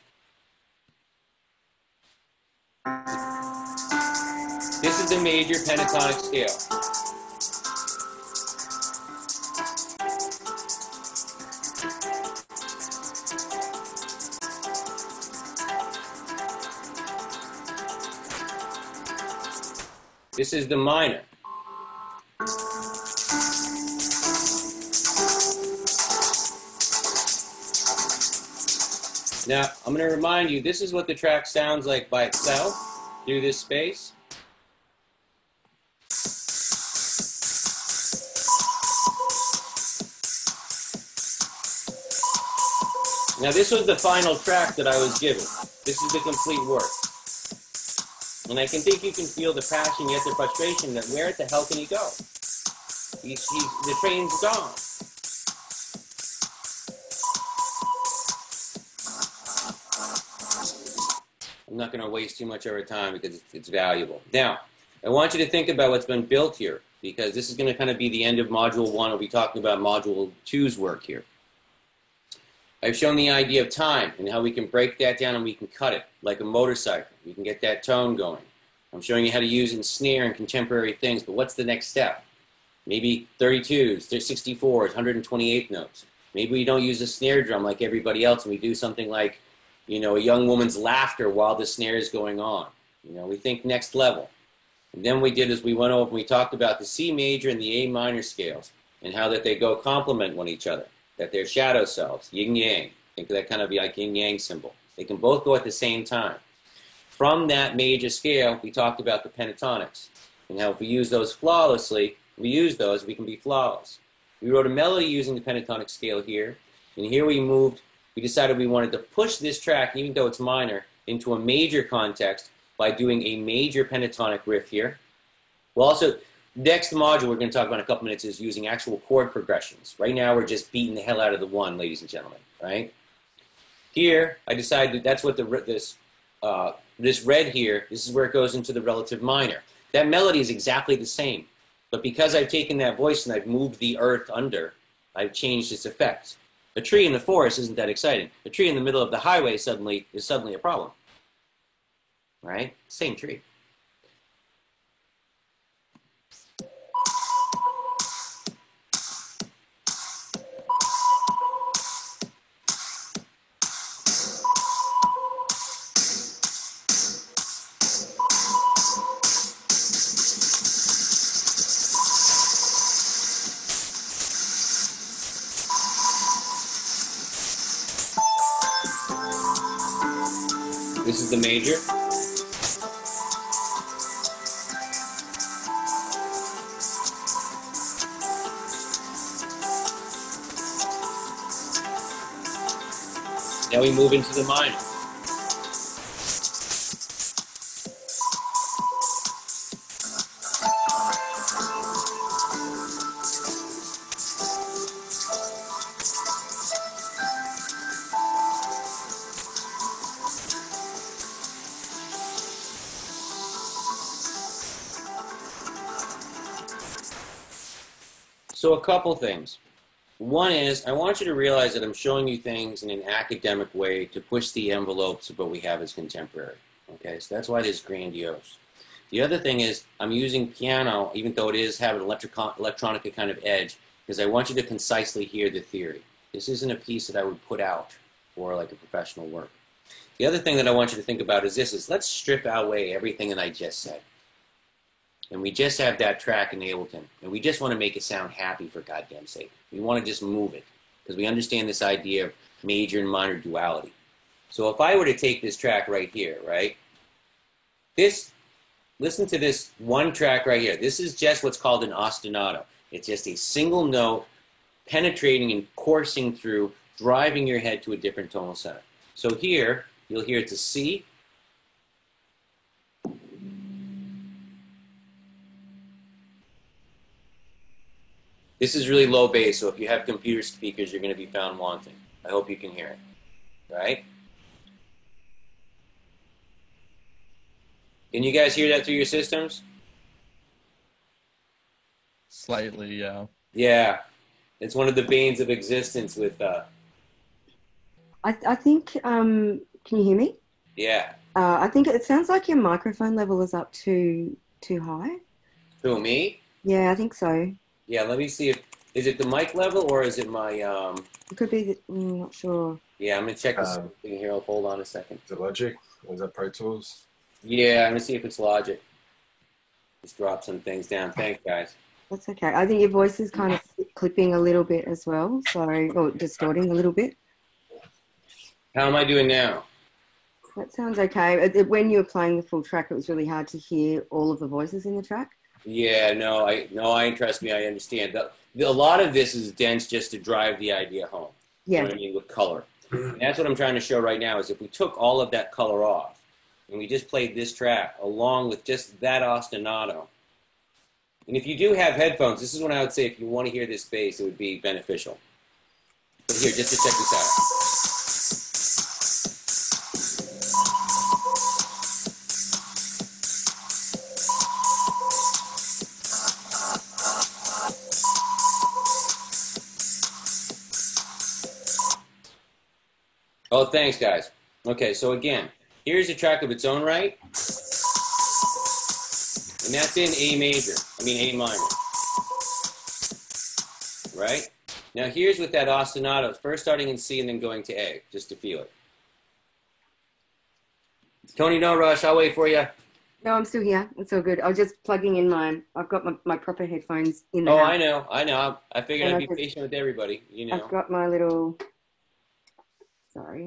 this is the major pentatonic scale. This is the minor. Now, I'm going to remind you, this is what the track sounds like by itself. through this space. Now this was the final track that I was given. This is the complete work. And I can think you can feel the passion yet the frustration that where the hell can he go? The train's gone. I'm not going to waste too much of our time because it's valuable. Now, I want you to think about what's been built here because this is going to kind of be the end of Module 1. We'll be talking about Module 2's work here. I've shown the idea of time and how we can break that down and we can cut it like a motorcycle. We can get that tone going. I'm showing you how to use and snare and contemporary things, but what's the next step? Maybe 32s, 64s, 128 notes. Maybe we don't use a snare drum like everybody else and we do something like, you know, a young woman's laughter while the snare is going on. You know, we think next level. And then we did is we went over and we talked about the C major and the A minor scales and how that they go complement one each other. That they're shadow selves, yin-yang. Think of that kind of like yin-yang symbol. They can both go at the same time. From that major scale, we talked about the pentatonics. And how if we use those flawlessly, we can be flawless. We wrote a melody using the pentatonic scale here. And here we decided we wanted to push this track, even though it's minor, into a major context by doing a major pentatonic riff here. We'll also... Next module we're going to talk about in a couple minutes is using actual chord progressions. Right now we're just beating the hell out of the one, ladies and gentlemen. Right? Here I decided that that's what this red here. This is where it goes into the relative minor. That melody is exactly the same, but because I've taken that voice and I've moved the earth under, I've changed its effects. A tree in the forest isn't that exciting. A tree in the middle of the highway is suddenly a problem. Right? Same tree. This is the major. Now we move into the minor. So a couple things. One is, I want you to realize that I'm showing you things in an academic way to push the envelopes of what we have as contemporary. Okay, so that's why it is grandiose. The other thing is, I'm using piano, even though it is having an electronica kind of edge, because I want you to concisely hear the theory. This isn't a piece that I would put out for like a professional work. The other thing that I want you to think about is this, is let's strip away everything that I just said. And we just have that track in Ableton. And we just want to make it sound happy for goddamn sake. We want to just move it. Because we understand this idea of major and minor duality. So if I were to take this track right here, right? Listen to this one track right here. This is just what's called an ostinato. It's just a single note penetrating and coursing through, driving your head to a different tonal center. So here, you'll hear it's a C. This is really low bass, so if you have computer speakers, you're going to be found wanting. I hope you can hear it, right? Can you guys hear that through your systems? Slightly, yeah. Yeah, it's one of the banes of existence with... I think, can you hear me? Yeah. I think it sounds like your microphone level is up too high. Who, me? Yeah, I think so. Yeah, let me see if... Is it the mic level or is it my... It could be, I'm not sure. Yeah, I'm going to check this thing here. Hold on a second. Is it Logic? Or is that Pro Tools? Yeah, I'm going to see if it's Logic. Just drop some things down. Thanks, guys. That's okay. I think your voice is kind of clipping a little bit as well, so, or distorting a little bit. How am I doing now? That sounds okay. When you were playing the full track, it was really hard to hear all of the voices in the track. Yeah, no, trust me, I understand. A lot of this is dense just to drive the idea home. You know Yeah. what I mean, with color. And that's what I'm trying to show right now is if we took all of that color off and we just played this track along with just that ostinato. And if you do have headphones, this is what I would say if you want to hear this bass, it would be beneficial. But here, just to check this out. Oh, thanks, guys. Okay, so again, here's a track of its own right. And that's in A minor. Right? Now here's with that ostinato, first starting in C and then going to A, just to feel it. Tony, no rush, I'll wait for you. No, I'm still here. It's all good. I was just plugging in I've got my proper headphones in the Oh, house. I know. I figured And I'd be patient with everybody, you know. I've got my little, sorry.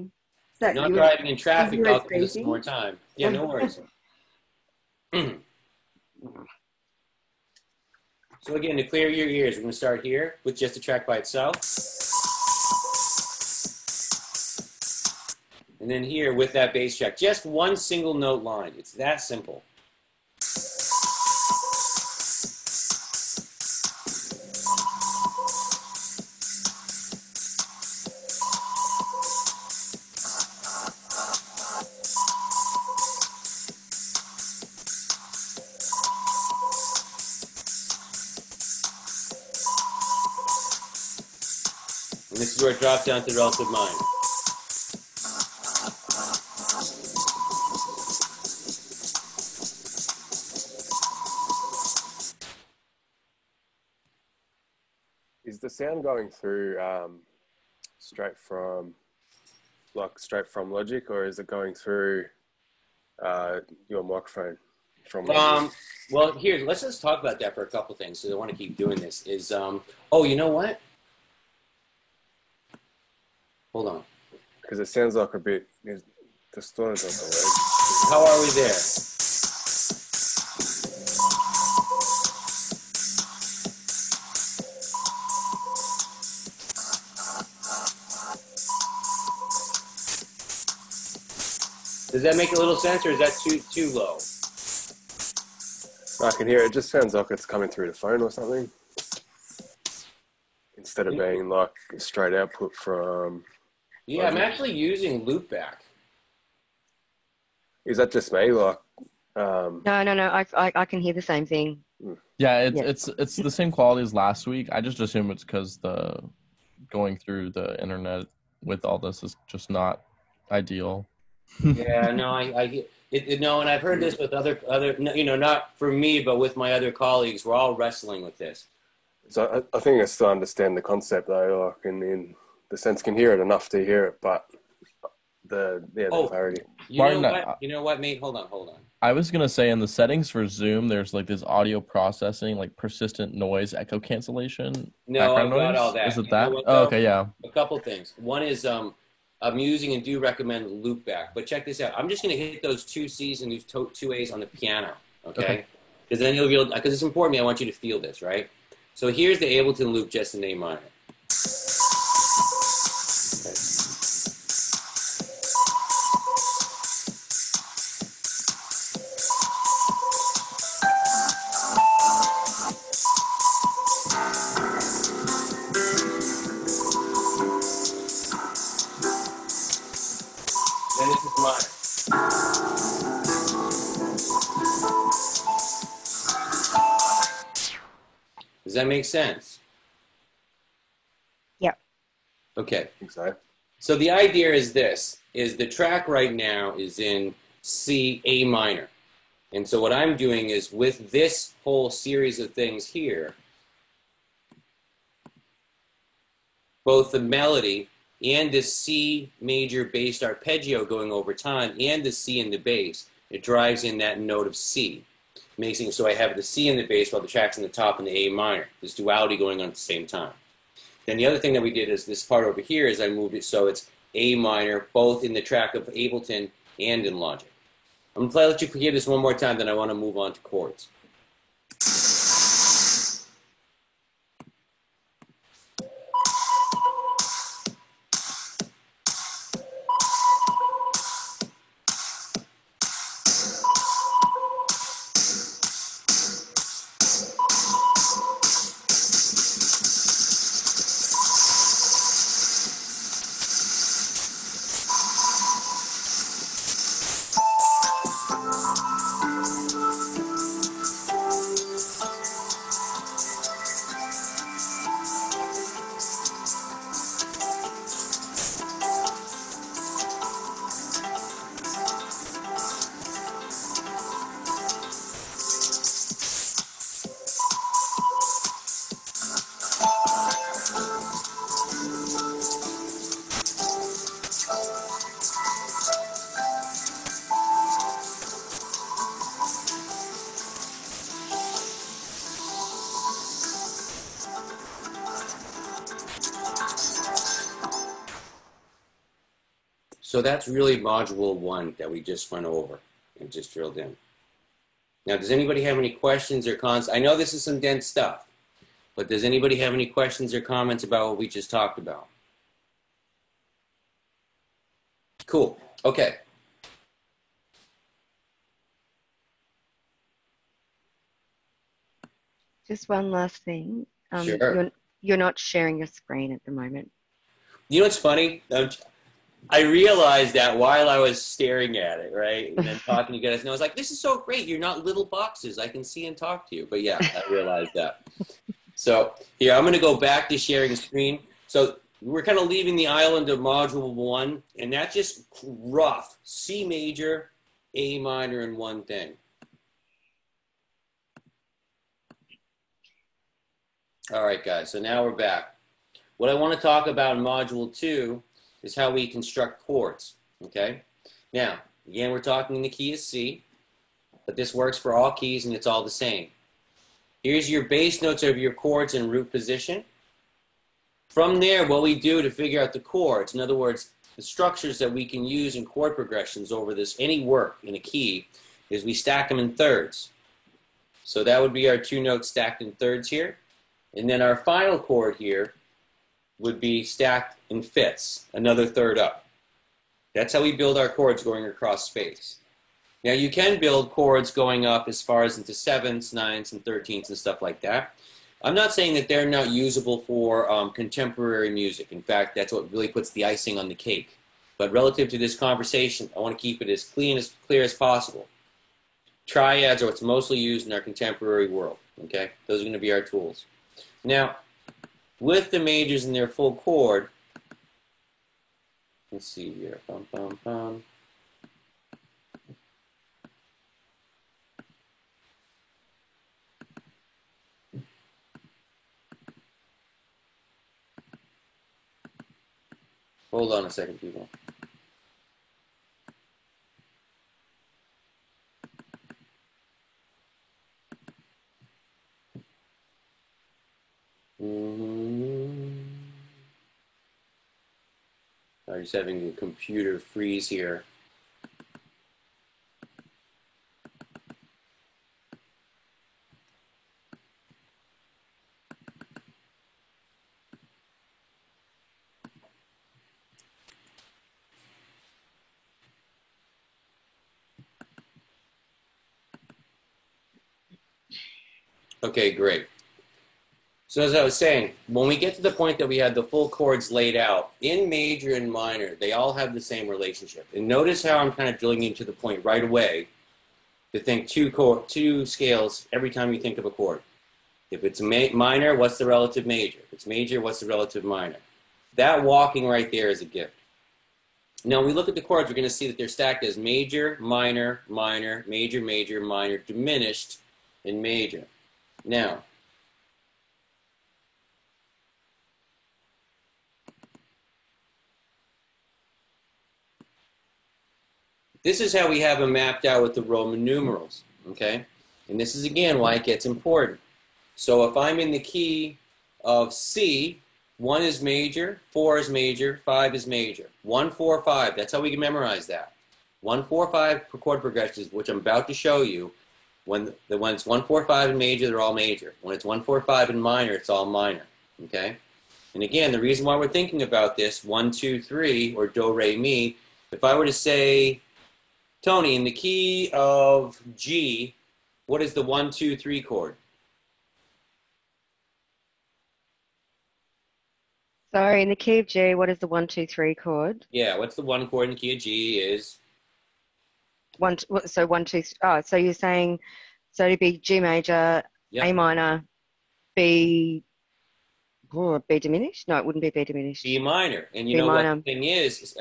Is that Not US driving in traffic, USB I'll give us some thing? more time. Yeah, no worries. So again, to clear your ears, we're going to start here with just the track by itself. And then here with that bass track, just one single note line. It's that simple. And this is where it drops down to the relative minor. Is the sound going through straight from Logic, or is it going through your microphone from Logic? Well, here, let's just talk about that for a couple things. So I want to keep doing this. Oh, you know what? Hold on. Because it sounds like a bit distorted on the way. How are we there? Does that make a little sense, or is that too low? I can hear it. It just sounds like it's coming through the phone or something, instead of being like straight output from. Yeah, I'm actually using loopback. Is that just me? Like, No. I can hear the same thing. Yeah, Yeah. it's the same quality as last week. I just assume it's because the going through the internet with all this is just not ideal. Yeah, no, no, and I've heard this with other, you know, not for me, but with my other colleagues. We're all wrestling with this. so I think I still understand the concept though. Like, in the sense, can hear it enough to hear it, but the clarity. You know what, mate? Hold on. I was gonna say in the settings for Zoom, there's like this audio processing, like persistent noise, echo cancellation. No, background I've got noise? all that. Is it You know that? what, Oh, though? okay, yeah. A couple things. One is I'm using and do recommend loopback, but check this out. I'm just going to hit those two C's and these two A's on the piano, okay? Because then you'll be able, because it's important to me, I want you to feel this, right? So here's the Ableton loop just in A minor. Okay. Then this is minor. Does that make sense? Yep. Okay. I think so. So the idea is this, is the track right now is in C, A minor. And so what I'm doing is with this whole series of things here, both the melody and the C major bass arpeggio going over time and the C in the bass, it drives in that note of C. Making so I have the C in the bass while the track's in the top and the A minor. This duality going on at the same time. Then the other thing that we did is this part over here is I moved it so it's A minor, both in the track of Ableton and in Logic. I'm going to let you hear this one more time, then I want to move on to chords. So that's really module 1 that we just went over and just drilled in. Now, does anybody have any questions or cons? I know this is some dense stuff, but does anybody have any questions or comments about what we just talked about? Cool. Okay. Just one last thing. Sure. You're not sharing your screen at the moment. You know what's funny? I realized that while I was staring at it, right, and then talking to you guys, and I was like, this is so great. You're not little boxes. I can see and talk to you. But yeah, I realized that. So here, I'm going to go back to sharing screen. So we're kind of leaving the island of module 1, and that's just rough. C major, A minor, and one thing. All right, guys, so now we're back. What I want to talk about in module 2 is how we construct chords, okay? Now, again, we're talking in the key of C, but this works for all keys and it's all the same. Here's your bass notes of your chords in root position. From there, what we do to figure out the chords, in other words, the structures that we can use in chord progressions over this, any work in a key, is we stack them in thirds. So that would be our 2 notes stacked in thirds here. And then our final chord here would be stacked in fifths, another third up. That's how we build our chords going across space. Now you can build chords going up as far as into 7ths, 9ths, and 13ths and stuff like that. I'm not saying that they're not usable for contemporary music. In fact, that's what really puts the icing on the cake. But relative to this conversation, I want to keep it as clear as possible. Triads are what's mostly used in our contemporary world. Okay, those are going to be our tools. Now, with the majors in their full chord, let's see here. Bum, bum, bum. Hold on a second, people. I'm just having a computer freeze here. Okay, great. So as I was saying, when we get to the point that we had the full chords laid out, in major and minor, they all have the same relationship. And notice how I'm kind of drilling into the point right away to think two scales every time you think of a chord. If it's minor, what's the relative major? If it's major, what's the relative minor? That walking right there is a gift. Now, when we look at the chords, we're going to see that they're stacked as major, minor, minor, major, major, minor, diminished, and major. Now, this is how we have them mapped out with the Roman numerals, okay? And this is, again, why it gets important. So if I'm in the key of C, 1 is major, 4 is major, 5 is major. 1, 4, 5, that's how we can memorize that. 1-4-5 chord progressions, which I'm about to show you. When it's 1-4-5 in major, they're all major. When it's 1-4-5 in minor, it's all minor. Okay? And again, the reason why we're thinking about this, 1, 2, 3, or do, re, mi, if I were to say, Tony, in the key of G, what is the 1, 2, 3 chord? Sorry, in the key of G, what is the 1, 2, 3 chord? Yeah, what's the one chord in the key of G is? So 1, 2. Oh, so you're saying, so it'd be G major, Yep. A minor, B. Oh, B diminished? No, it wouldn't be B diminished. B minor. And you B know minor. what the thing is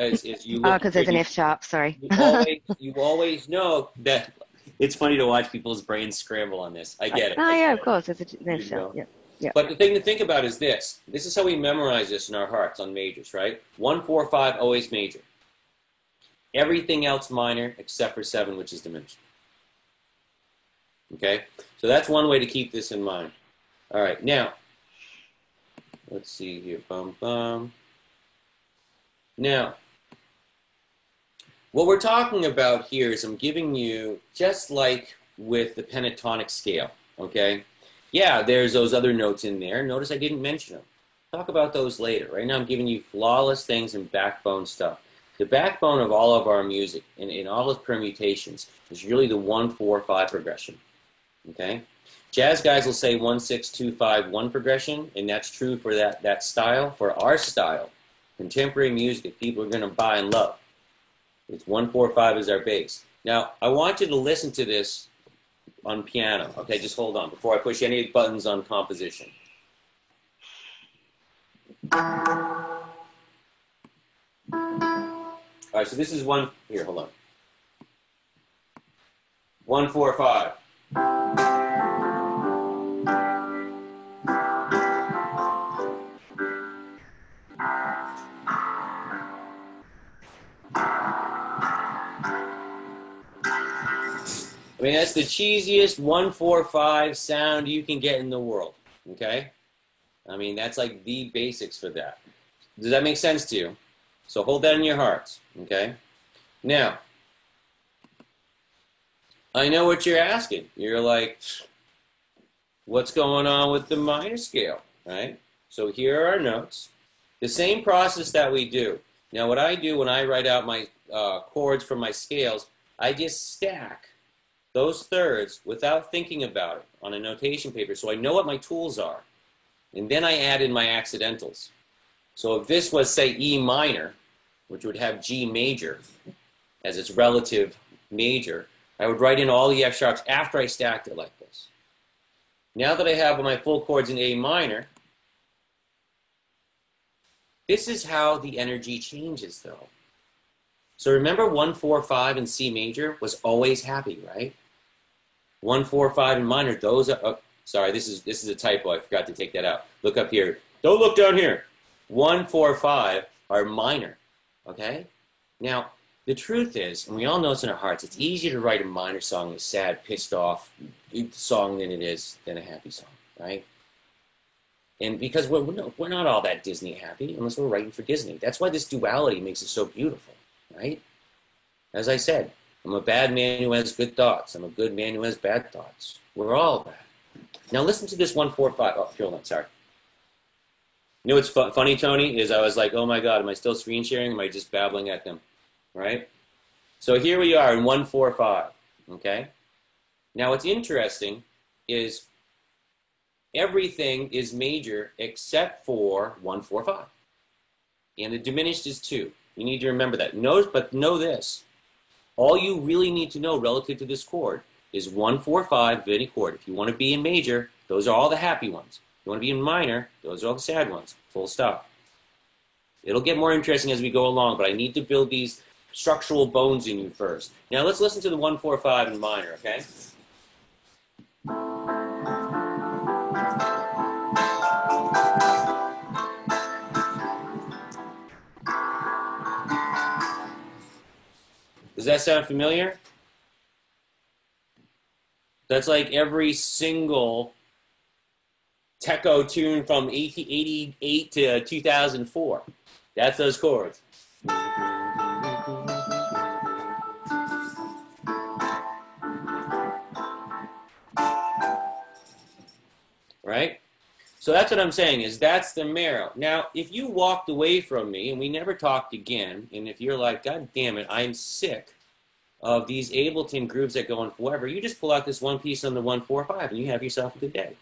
you Oh, look. because there's an F sharp. Sorry. You always know that. It's funny to watch people's brains scramble on this. I get it. Oh, yeah, of course. There's an F sharp. know. Yep. Yep. But the thing to think about is this. This is how we memorize this in our hearts on majors, right? 1, 4, 5, always major. Everything else minor except for 7, which is diminished. Okay? So that's one way to keep this in mind. All right, now, let's see here. Bum, bum. Now, what we're talking about here is I'm giving you, just like with the pentatonic scale, okay? Yeah, there's those other notes in there. Notice I didn't mention them. Talk about those later. Right now I'm giving you flawless things and backbone stuff. The backbone of all of our music, in all its permutations, is really the 1-4-5 progression, okay? Jazz guys will say 1-6-2-5-1 progression, and that's true for that style. For our style, contemporary music that people are going to buy and love, it's 1-4-5 is our base. Now, I want you to listen to this on piano. Okay, just hold on before I push any buttons on composition. All right, so this is one. Here, hold on. 1-4-5. I mean, that's the cheesiest 1-4-5 sound you can get in the world, okay? I mean, that's like the basics for that. Does that make sense to you? So hold that in your hearts, okay? Now, I know what you're asking. You're like, what's going on with the minor scale, right? So here are our notes. The same process that we do. Now, what I do when I write out my chords for my scales, I just stack those thirds without thinking about it on a notation paper, so I know what my tools are. And then I add in my accidentals. So if this was, say, E minor, which would have G major as its relative major, I would write in all the F sharps after I stacked it like this. Now that I have my full chords in A minor, this is how the energy changes, though. So remember 1-4-5 in C major was always happy, right? 1-4-5 in minor, those are, oh, sorry, this is a typo. I forgot to take that out. Look up here. Don't look down here. 1-4-5 are minor, okay? Now, the truth is, and we all know it's in our hearts, it's easier to write a minor song, a sad, pissed off song than a happy song, right? And because we're not all that Disney happy unless we're writing for Disney. That's why this duality makes it so beautiful, right? As I said, I'm a bad man who has good thoughts. I'm a good man who has bad thoughts. We're all that. Now listen to this 1-4-5. Oh, hold on, sorry. You know what's funny, Tony, is I was like, oh my God, am I still screen sharing? Am I just babbling at them, right? So here we are in 1-4-5, okay? Now what's interesting is everything is major except for 1-4-5. And the diminished is 2. You need to remember that. But know this. All you really need to know relative to this chord is 1-4-5 of any chord. If you want to be in major, those are all the happy ones. If you want to be in minor, those are all the sad ones. Full stop. It'll get more interesting as we go along, but I need to build these structural bones in you first. Now let's listen to the 1-4-5 in minor, okay? Does that sound familiar? That's like every single Techo tune from 1888 to 2004. That's those chords. right? So that's what I'm saying is that's the marrow. Now, if you walked away from me and we never talked again, and if you're like, God damn it, I'm sick of these Ableton grooves that go on forever, you just pull out this one piece on the 145 and you have yourself a good day.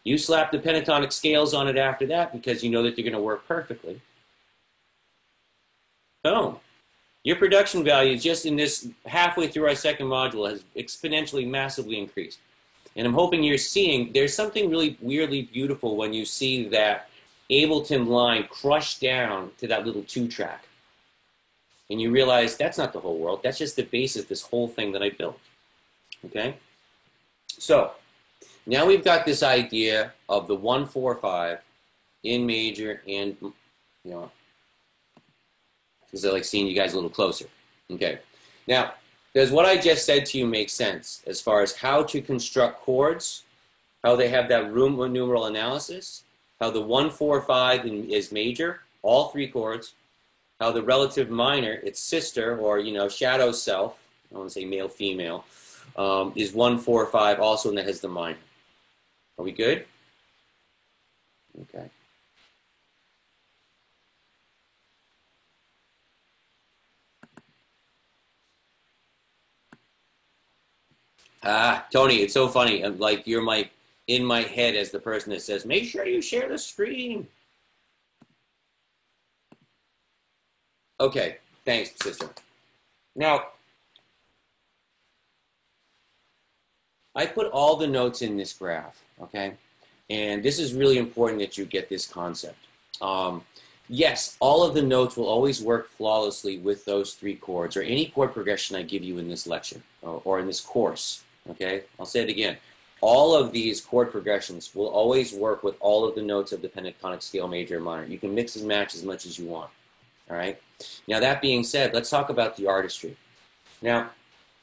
You slap the pentatonic scales on it after that because you know that they're going to work perfectly. Boom. Your production value just in this halfway through our second module has exponentially, massively increased. And I'm hoping you're seeing there's something really weirdly beautiful when you see that Ableton line crushed down to that little 2-track. And you realize that's not the whole world. That's just the base of this whole thing that I built. Okay? So, now we've got this idea of the 145 in major and, you know, because I like seeing you guys a little closer. Okay. Now, does what I just said to you make sense as far as how to construct chords, how they have that room numeral analysis, how the 145 is major, all 3 chords, how the relative minor, its sister, or, you know, shadow self, I want to say male, female, is 145 also, and that has the minor. Are we good? Okay. Tony, it's so funny. I'm like, you're in my head as the person that says, make sure you share the screen. Okay, thanks, sister. Now, I put all the notes in this graph, okay? And this is really important that you get this concept. Yes, all of the notes will always work flawlessly with those 3 chords or any chord progression I give you in this lecture or in this course, okay? I'll say it again. All of these chord progressions will always work with all of the notes of the pentatonic scale, major and minor. You can mix and match as much as you want, all right? Now, that being said, let's talk about the artistry. Now,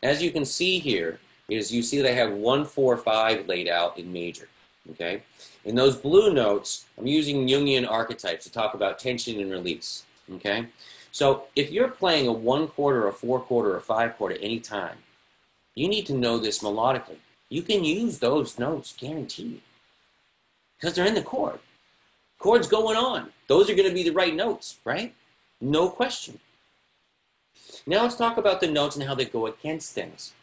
as you can see here, is you see that I have 145 laid out in major, okay? In those blue notes, I'm using Jungian archetypes to talk about tension and release, okay? So if you're playing a 1-chord or a 4-chord or a 5-chord at any time, you need to know this melodically. You can use those notes, guaranteed, because they're in the chord. Chords going on. Those are going to be the right notes, right? No question. Now let's talk about the notes and how they go against things.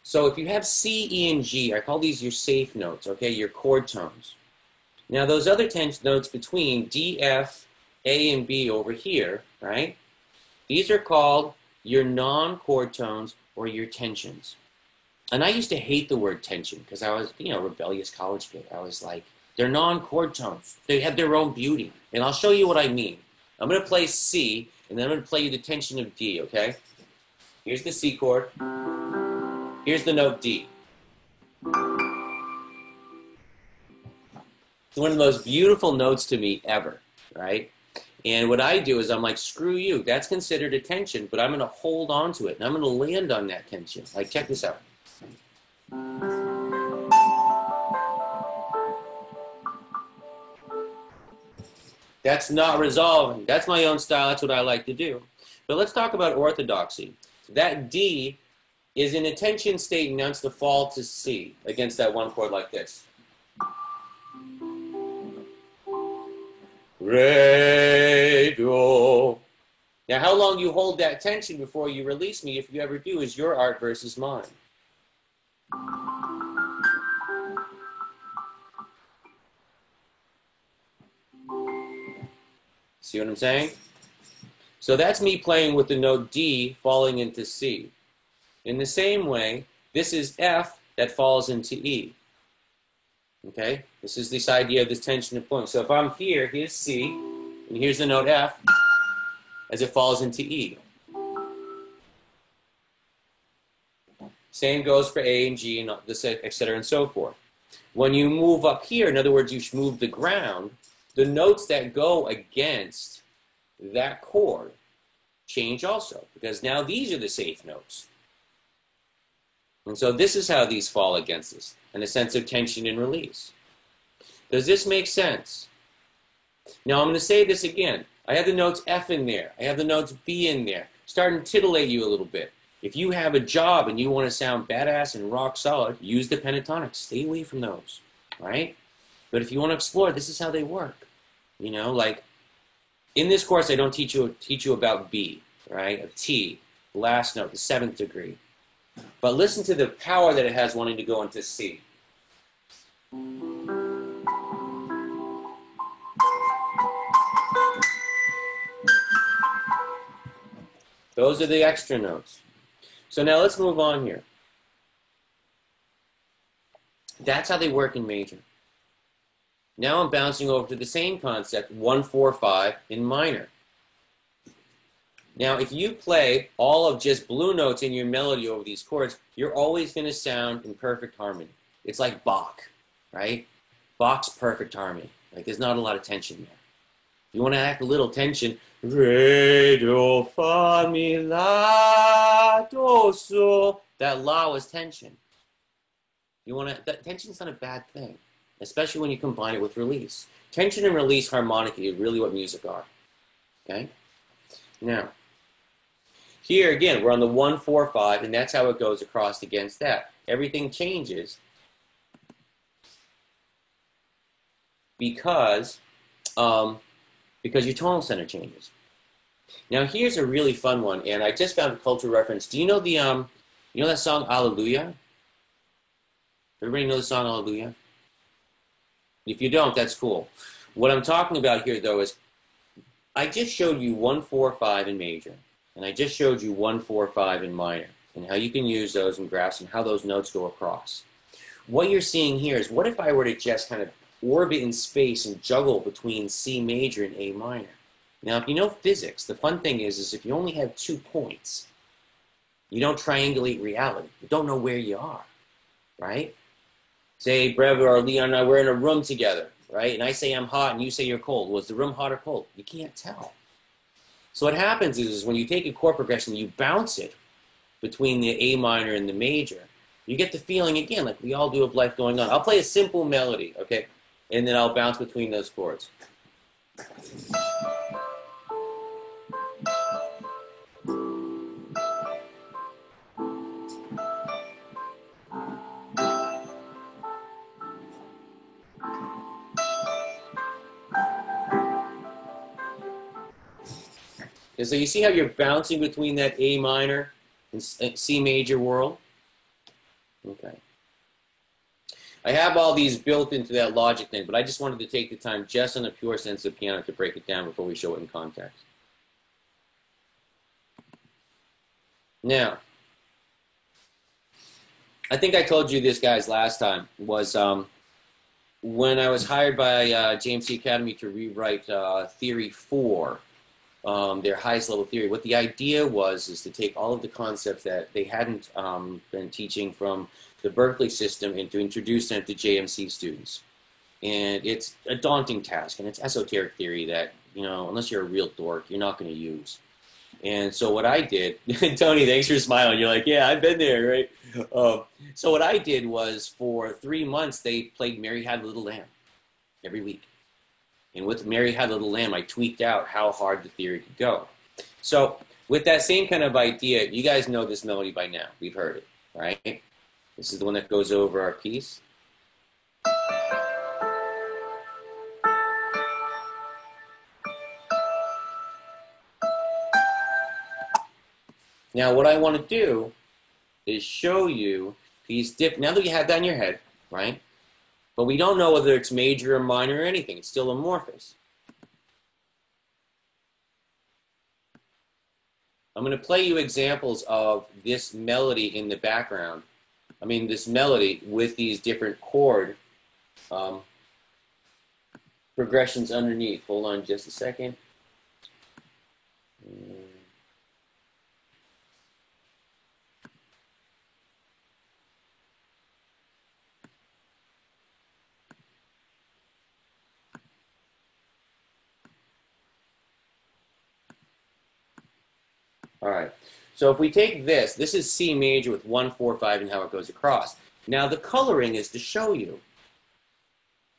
So if you have C, E, and G, I call these your safe notes, okay, your chord tones. Now those other notes between D, F, A, and B over here, right, these are called your non-chord tones or your tensions. And I used to hate the word tension because I was, you know, a rebellious college kid. I was like, they're non-chord tones. They have their own beauty. And I'll show you what I mean. I'm going to play C, and then I'm going to play you the tension of D, okay? Here's the C chord. Here's the note D. It's one of the most beautiful notes to me ever, right? And what I do is I'm like, screw you. That's considered a tension, but I'm going to hold on to it, and I'm going to land on that tension. Like, check this out. That's not resolving. That's my own style. That's what I like to do. But let's talk about orthodoxy. That D is in a tension state and wants to fall to C against that 1 chord like this. Re, do. Now, how long you hold that tension before you release me, if you ever do, is your art versus mine. See what I'm saying? So that's me playing with the note D falling into C. In the same way, this is F that falls into E. Okay? This is this idea of this tension of pulling. So if I'm here, here's C, and here's the note F as it falls into E. Same goes for A and G, and et cetera, and so forth. When you move up here, in other words, you move the ground, the notes that go against that chord change also, because now these are the safe notes. And so this is how these fall against us, in a sense of tension and release. Does this make sense? Now I'm going to say this again. I have the notes F in there. I have the notes B in there. Starting to titillate you a little bit. If you have a job and you want to sound badass and rock solid, use the pentatonics. Stay away from those. right? But if you want to explore, this is how they work. You know, like in this course, I don't teach you about B, right? A T, the last note, the 7th degree. But listen to the power that it has wanting to go into C. Those are the extra notes. So now let's move on here. That's how they work in major. Now I'm bouncing over to the same concept, 1, 4, 5 in minor. Now if you play all of just blue notes in your melody over these chords, you're always going to sound in perfect harmony. It's like Bach, right? Bach's perfect harmony. Like there's not a lot of tension there. You want to act a little tension. Re, do, fa, mi, la, do, so. That la was tension. You want to, that tension's not a bad thing, especially when you combine it with release. Tension and release harmonically is really what music are. Okay? Now, here again, we're on the 1, 4, 5, and that's how it goes across against that. Everything changes because your tonal center changes. Now here's a really fun one, and I just found a cultural reference. Do you know the you know that song Hallelujah? Everybody know the song Hallelujah? If you don't, that's cool. What I'm talking about here though is I just showed you 1, 4, 5 in major, and I just showed you 1, 4, 5 in minor, and how you can use those in graphs and how those notes go across. What you're seeing here is, what if I were to just kind of orbit in space and juggle between C major and A minor? Now, if you know physics, the fun thing is if you only have 2 points, you don't triangulate reality. You don't know where you are, right? Say, Brev or Leon and I, we're in a room together, right? And I say I'm hot and you say you're cold. Was the room hot or cold? You can't tell. So what happens is when you take a chord progression, you bounce it between the A minor and the major. You get the feeling, again, like we all do of life going on. I'll play a simple melody, okay? And then I'll bounce between those chords. And so you see how you're bouncing between that A minor and C major world? Okay. I have all these built into that logic thing, but I just wanted to take the time just on a pure sense of piano to break it down before we show it in context. Now, I think I told you this, guys, last time, was when I was hired by JMC Academy to rewrite Theory 4, their highest level theory. What the idea was is to take all of the concepts that they hadn't been teaching from the Berkeley system and to introduce them to JMC students. And it's a daunting task, and it's esoteric theory that, you know, unless you're a real dork, you're not going to use. And so what I did, Tony, thanks for smiling. You're like, yeah, I've been there, right? So what I did was for 3 months, they played Mary Had a Little Lamb every week. And with Mary Had a Little Lamb, I tweaked out how hard the theory could go. So with that same kind of idea, you guys know this melody by now. We've heard it, right? This is the one that goes over our piece. Now what I want to do is show you these now that you have that in your head, right? But we don't know whether it's major or minor or anything. It's still amorphous. I'm going to play you examples of this melody in the background. I mean, this melody with these different chord progressions underneath. Hold on just a second. All right, so if we take this is C major with 1, 4, 5 and how it goes across. Now the coloring is to show you.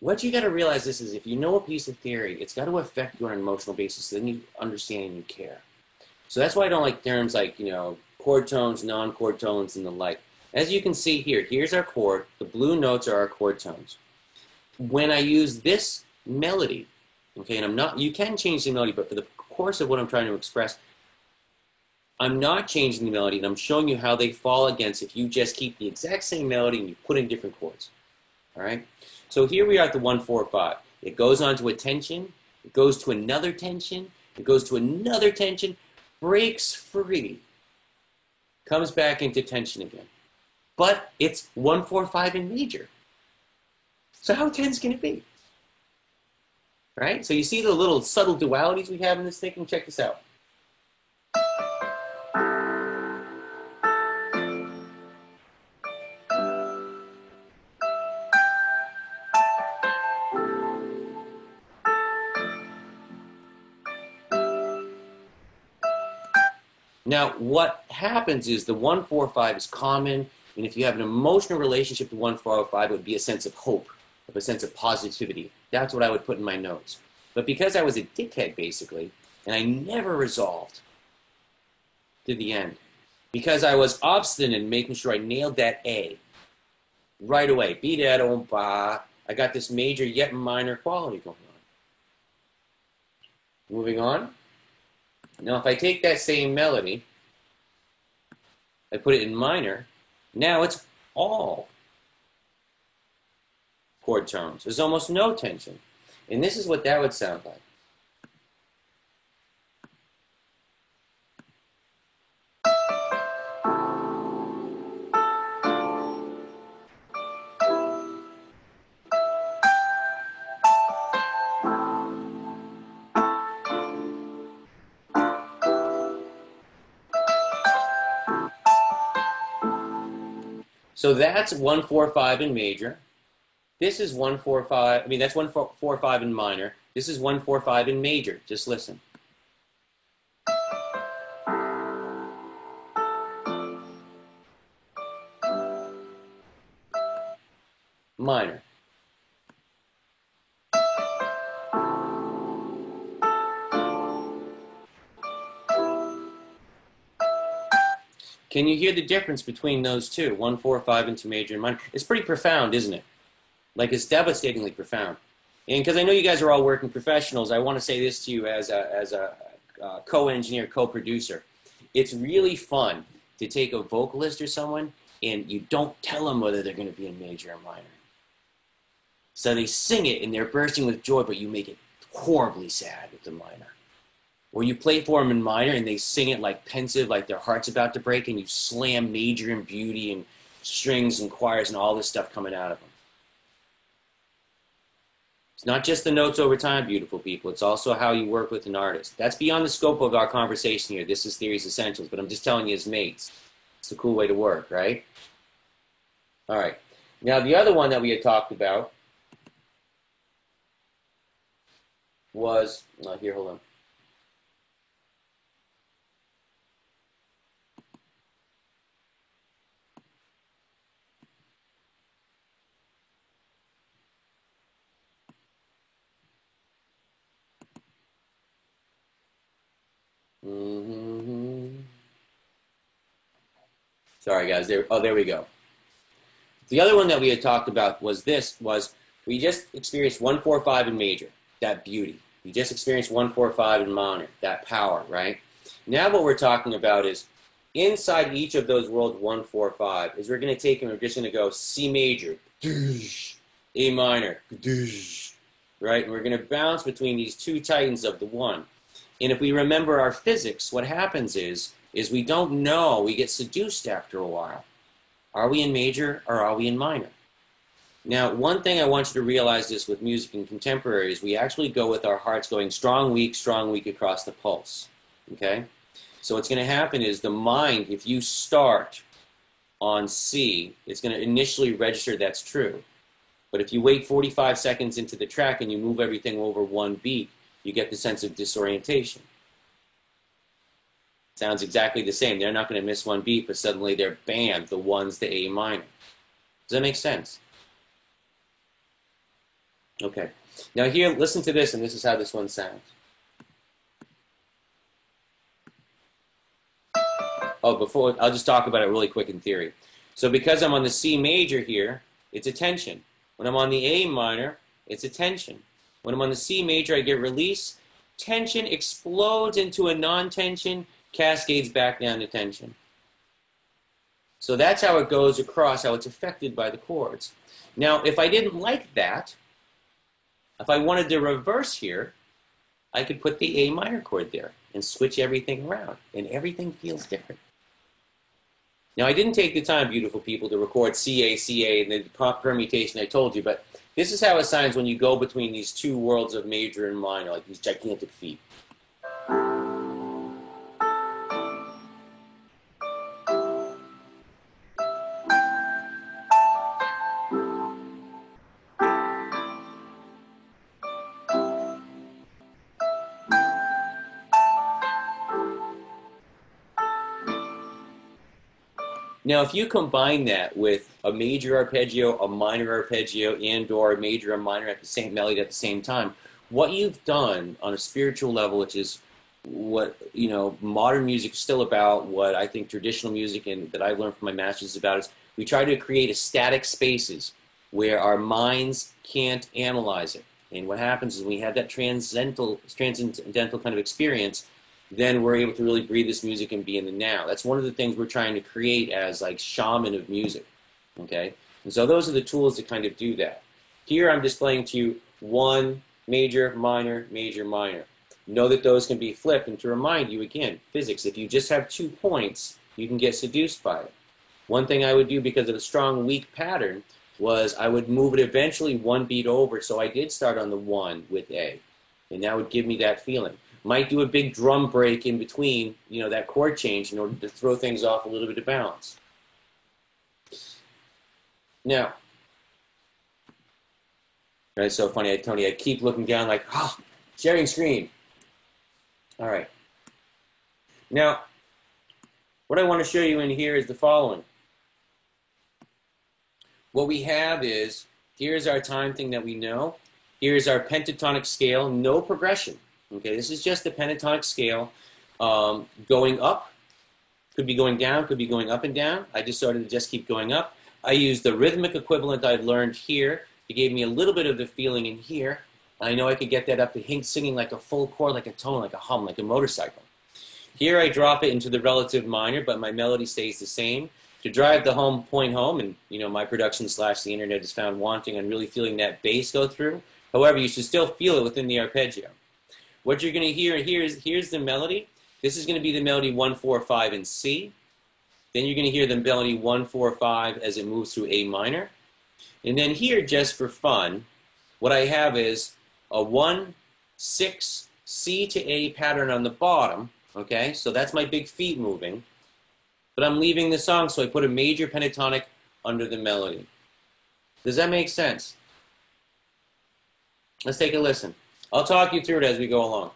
What you got to realize this is if you know a piece of theory, it's got to affect you on an emotional basis, so then you understand and you care. So that's why I don't like terms like, you know, chord tones, non-chord tones, and the like. As you can see here, here's our chord. The blue notes are our chord tones. when I use this melody, okay, and I'm not, you can change the melody, but for the course of what I'm trying to express, I'm not changing the melody, and I'm showing you how they fall against if you just keep the exact same melody and you put in different chords. All right? So here we are at the 1-4-5. It goes on to a tension, it goes to another tension, it goes to another tension, breaks free, comes back into tension again. But it's 1-4-5 in major. So how tense can it be? Right? So you see the little subtle dualities we have in this thinking? Check this out. Now, what happens is the 1-4-5 is common, and if you have an emotional relationship to 1-4-5, it would be a sense of hope, of a sense of positivity. That's what I would put in my notes. But because I was a dickhead, basically, and I never resolved to the end, because I was obstinate in making sure I nailed that A right away, be that on ba, I got this major yet minor quality going on. Moving on. Now, if I take that same melody, I put it in minor, now it's all chord tones. There's almost no tension. And this is what that would sound like. So that's 1-4-5 in major. This is 1-4-5. I mean, that's 1-4-5 in minor. This is 1-4-5 in major. Just listen. Minor. Can you hear the difference between those two? 1-4-5 into major and minor. It's pretty profound, isn't it? Like, it's devastatingly profound. And because I know you guys are all working professionals, I want to say this to you as a co-engineer, co-producer. It's really fun to take a vocalist or someone and you don't tell them whether they're going to be in major or minor. So they sing it and they're bursting with joy, but you make it horribly sad with the minor. Or you play for them in minor and they sing it like pensive, like their heart's about to break, and you slam major and beauty and strings and choirs and all this stuff coming out of them. It's not just the notes over time, beautiful people. It's also how you work with an artist. That's beyond the scope of our conversation here. This is Theory's Essentials, but I'm just telling you as mates. It's a cool way to work, right? All right. Now, the other one that we had talked about was, here, hold on. Sorry, guys. There we go. The other one that we had talked about was we just experienced 1-4-5 in major, that beauty. We just experienced 1-4-5 in minor, that power, right? Now what we're talking about is inside each of those worlds 1-4-5 is we're going to take and we're just going to go C major, A minor, right? And we're going to bounce between these two titans of the one. And if we remember our physics, what happens is we don't know, we get seduced after a while. Are we in major or are we in minor? Now, one thing I want you to realize this with music and contemporary is we actually go with our hearts going strong, weak across the pulse, okay? So what's going to happen is the mind, if you start on C, it's going to initially register that's true. But if you wait 45 seconds into the track and you move everything over one beat, you get the sense of disorientation. Sounds exactly the same. They're not going to miss one beat, but suddenly they're bam, the one's the A minor. Does that make sense? Okay. Now here, listen to this, and this is how this one sounds. Oh, before, I'll just talk about it really quick in theory. So because I'm on the C major here, it's a tension. When I'm on the A minor, It's a tension. When I'm on the C major, I get release. Tension explodes into a non-tension, cascades back down to tension. So that's how it goes across, how it's affected by the chords. Now, if I didn't like that, if I wanted to reverse here, I could put the A minor chord there and switch everything around, and everything feels different. Now, I didn't take the time, beautiful people, to record CA, CA, and the permutation I told you, but this is how it sounds when you go between these two worlds of major and minor, like these gigantic feet. Now, if you combine that with a major arpeggio, a minor arpeggio, and/or a major and minor at the same melody at the same time, what you've done on a spiritual level, which is what modern music is still about, what I think traditional music and that I've learned from my masters is about, is we try to create ecstatic spaces where our minds can't analyze it. And what happens is when we have that transcendental kind of experience, then we're able to really breathe this music and be in the now. That's one of the things we're trying to create as like shaman of music, okay? And so those are the tools to kind of do that. Here I'm displaying to you one major, minor, major, minor. Know that those can be flipped, and to remind you again, physics, if you just have 2 points, you can get seduced by it. One thing I would do because of the strong, weak pattern was I would move it eventually 1 beat over, so I did start on the 1 with A, and that would give me that feeling. Might do a big drum break in between, that chord change in order to throw things off a little bit of balance. Now, it's so funny, Tony, I keep looking down like, sharing screen. All right. Now, what I want to show you in here is the following. What we have is, here's our time thing that we know. Here's our pentatonic scale, no progression. Okay, this is just the pentatonic scale going up. Could be going down, could be going up and down. I just started to just keep going up. I used the rhythmic equivalent I've learned here. It gave me a little bit of the feeling in here. I know I could get that up to singing like a full chord, like a tone, like a hum, like a motorcycle. Here I drop it into the relative minor, but my melody stays the same. To drive the home point home, and my production / the internet is found wanting on really feeling that bass go through. However, you should still feel it within the arpeggio. What you're going to hear here is, here's the melody. This is going to be the melody 1, 4, 5 in C. Then you're going to hear the melody 1, 4, 5 as it moves through A minor. And then here, just for fun, what I have is a 1, 6, C to A pattern on the bottom. Okay, so that's my big feet moving. But I'm leaving the song, so I put a major pentatonic under the melody. Does that make sense? Let's take a listen. I'll talk you through it as we go along.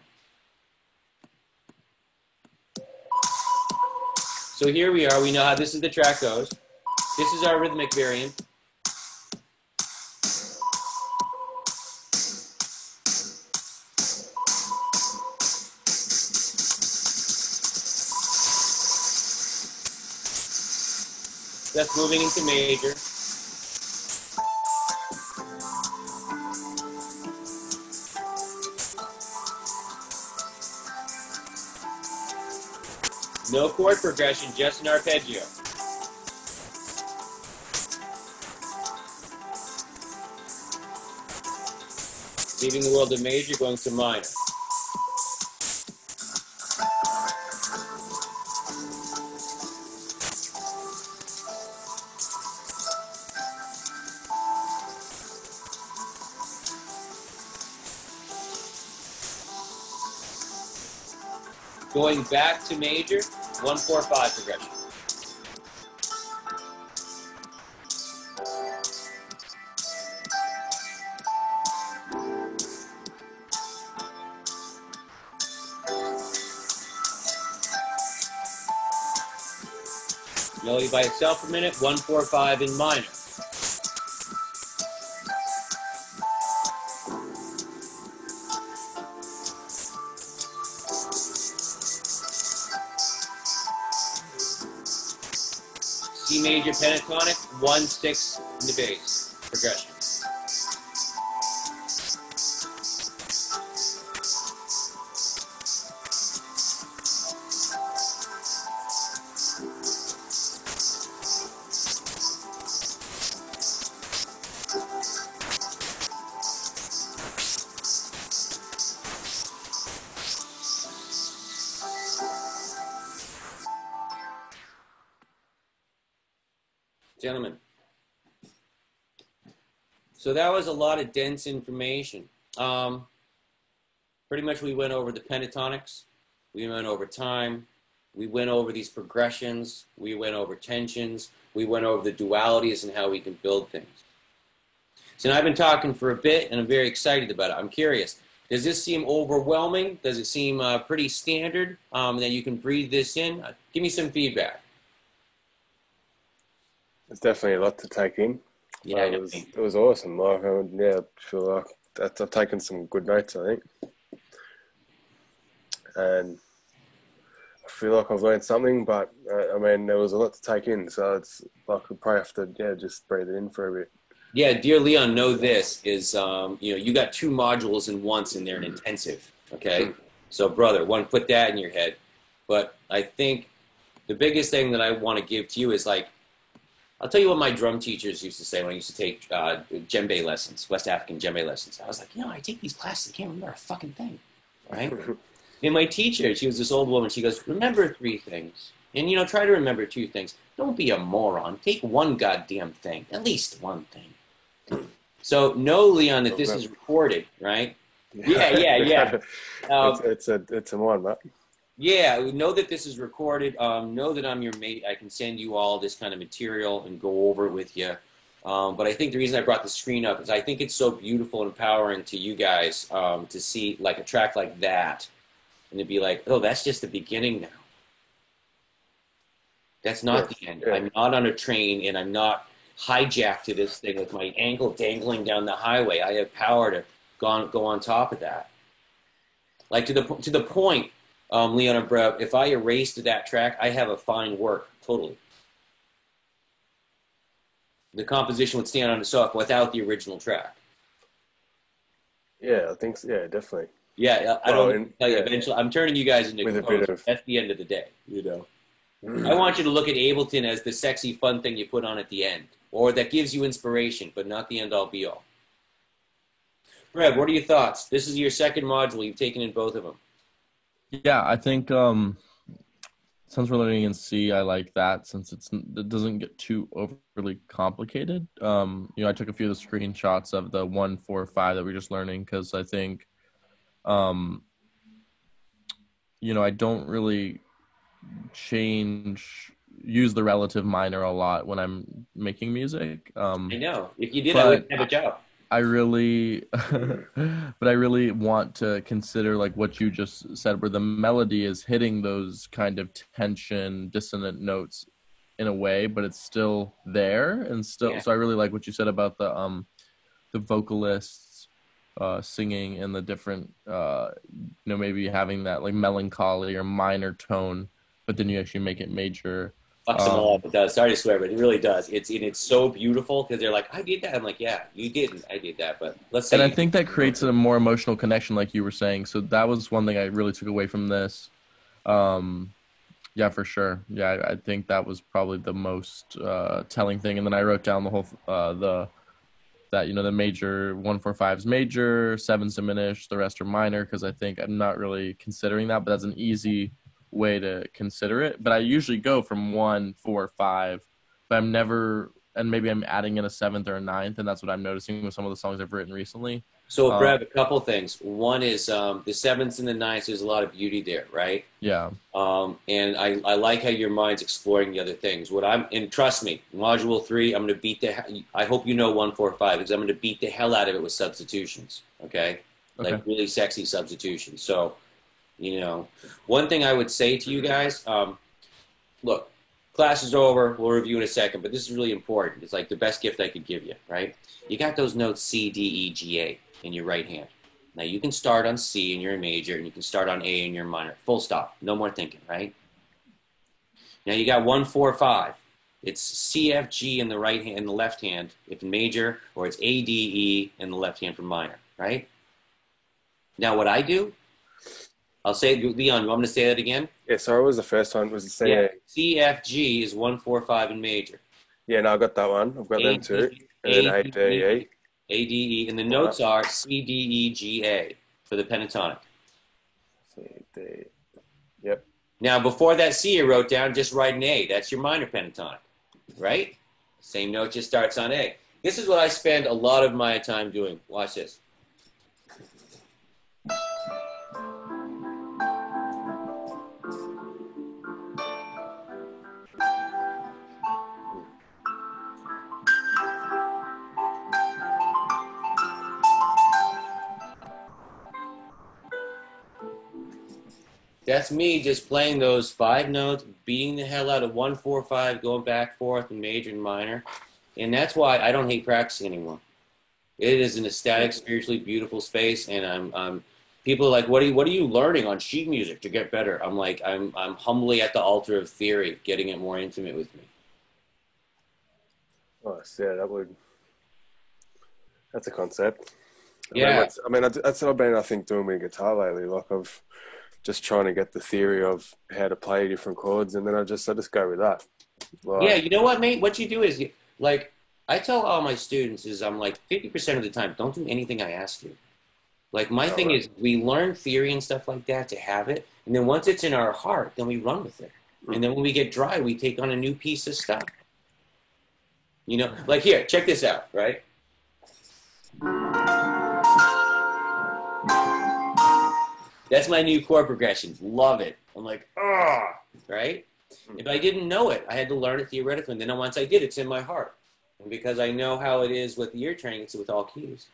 So here we are. We know how this is the track goes. This is our rhythmic variant. That's moving into major. No chord progression, just an arpeggio. Leaving the world of major, going to minor. Going back to major, 1, 4, 5 progression. Melody by itself for a minute, 1, 4, 5 in minor. C major pentatonic, 1, 6 in the bass progression. Gentlemen. So that was a lot of dense information. Pretty much we went over the pentatonics. We went over time. We went over these progressions. We went over tensions. We went over the dualities and how we can build things. So now I've been talking for a bit, and I'm very excited about it. I'm curious. Does this seem overwhelming? Does it seem pretty standard that you can breathe this in? Give me some feedback. It's definitely a lot to take in. Yeah, it was awesome. Like, I feel like I've taken some good notes, I think, and I feel like I've learned something. But I mean, there was a lot to take in, so it's like I probably have to just breathe it in for a bit. Yeah, dear Leon, know this is you got 2 modules in once in there, an intensive. Okay, so brother, one, put that in your head. But I think the biggest thing that I want to give to you is like, I'll tell you what my drum teachers used to say when I used to take djembe lessons, West African djembe lessons. I was like, I take these classes, I can't remember a fucking thing, right? And my teacher, she was this old woman, she goes, remember 3 things. And, try to remember 2 things. Don't be a moron. Take 1 goddamn thing, at least 1 thing. So know, Leon, that this is recorded, right? Yeah. It's a one, mate. Yeah, know that this is recorded. Know that I'm your mate. I can send you all this kind of material and go over it with you. But I think the reason I brought the screen up is I think it's so beautiful and empowering to you guys to see like a track like that and to be like, oh, that's just the beginning now. That's not the end. Yeah. I'm not on a train and I'm not hijacked to this thing with my ankle dangling down the highway. I have power to go on top of that. Like to the point, Leon and Brev, if I erased that track, I have a fine work, totally. The composition would stand on itself without the original track. Yeah, I think so. Yeah, definitely. Yeah, I don't tell you eventually. I'm turning you guys into composers. That's the end of the day, I want you to look at Ableton as the sexy, fun thing you put on at the end, or that gives you inspiration, but not the end-all, be-all. Brev, what are your thoughts? This is your second module. You've taken in both of them. Yeah, I think since we're learning in C, I like that since it doesn't get too overly complicated. I took a few of the screenshots of the 1, 4, 5 that we're just learning because I think, I don't really use the relative minor a lot when I'm making music. I know. If you did, I wouldn't have a job. I really want to consider like what you just said, where the melody is hitting those kind of tension, dissonant notes in a way, but it's still there and still. Yeah. So I really like what you said about the vocalists singing and the different, maybe having that like melancholy or minor tone, but then you actually make it major. Fucks them all up. It does. Sorry to swear, but it really does. It's so beautiful because they're like, I did that. I'm like, yeah, you didn't. I did that, but let's say. And I think that creates a more emotional connection, like you were saying. So that was one thing I really took away from this. Yeah, for sure. Yeah, I think that was probably the most telling thing. And then I wrote down the whole the major 1, 4, 5 is major, 7's diminished, the rest are minor, because I think I'm not really considering that, but that's an easy way to consider it. But I usually go from 1, 4, 5, but I'm never, and maybe I'm adding in a 7th or a 9th, and that's what I'm noticing with some of the songs I've written recently. So, Brev, a couple things. One is the 7ths and the 9ths, there's a lot of beauty there, right? Yeah. And I like how your mind's exploring the other things. And trust me, Module 3, I'm going to beat I hope you know 1, 4, 5, because I'm going to beat the hell out of it with substitutions, okay? Like really sexy substitutions. So, one thing I would say to you guys, look, class is over. We'll review in a second, but this is really important. It's like the best gift I could give you, right? You got those notes C, D, E, G, A in your right hand. Now you can start on C in your major, and you can start on A in your minor. Full stop. No more thinking, right? Now you got 1, 4, 5. It's C, F, G in the right hand, in the left hand if in major, or it's A, D, E in the left hand for minor, right? Now what I do, I'll say it, Leon, you want me to say that again? Yeah, sorry, what was the first one? Was it C? Yeah, C, F, G is 1, 4, 5 in major. Yeah, no, I got that one. I've got them too. And then A, D, E. A, D, E. And the notes are C, D, E, G, A for the pentatonic. C, D. Yep. Now, before that C you wrote down, just write an A. That's your minor pentatonic, right? Same note just starts on A. This is what I spend a lot of my time doing. Watch this. That's me just playing those 5 notes, beating the hell out of 1, 4, 5, going back, forth, and major and minor. And that's why I don't hate practicing anymore. It is an ecstatic, spiritually beautiful space, and I'm people are like, what are you learning on sheet music to get better? I'm like, I'm humbly at the altar of theory, getting it more intimate with me. Oh, yeah, that's a concept. Yeah. I mean, that's what I've been, I think, doing with guitar lately. Like, I've just trying to get the theory of how to play different chords, and then I just go with that. Like, yeah, you know what, mate? What you do is, like, I tell all my students is I'm like, 50% of the time, don't do anything I ask you. Like, my thing is, we learn theory and stuff like that to have it, and then once it's in our heart, then we run with it. And then when we get dry, we take on a new piece of stuff. You know, like here, check this out, right? That's my new chord progression. Love it. I'm like, right? If I didn't know it, I had to learn it theoretically. And then once I did, it's in my heart. And because I know how it is with ear training, it's with all keys.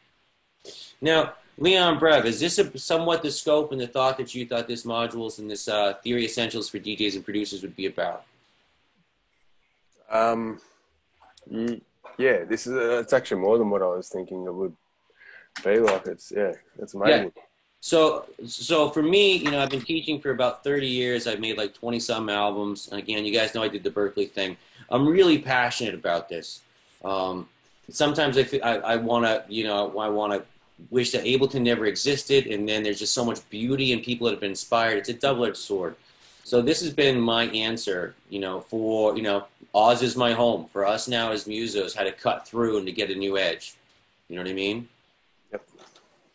Now, Leon Brev, is this somewhat the scope and the thought that you thought this modules and this theory essentials for DJs and producers would be about? Yeah, this is it's actually more than what I was thinking it would be like. It's amazing. Yeah. So for me, you know, I've been teaching for about 30 years. I've made like 20 some albums. And again, you guys know I did the Berkeley thing. I'm really passionate about this. Sometimes I want to wish that Ableton never existed, and then there's just so much beauty and people that have been inspired. It's a double-edged sword. So this has been my answer, you know, for, you know, Oz is my home. For us now as musos, how to cut through and to get a new edge. You know what I mean? Yep.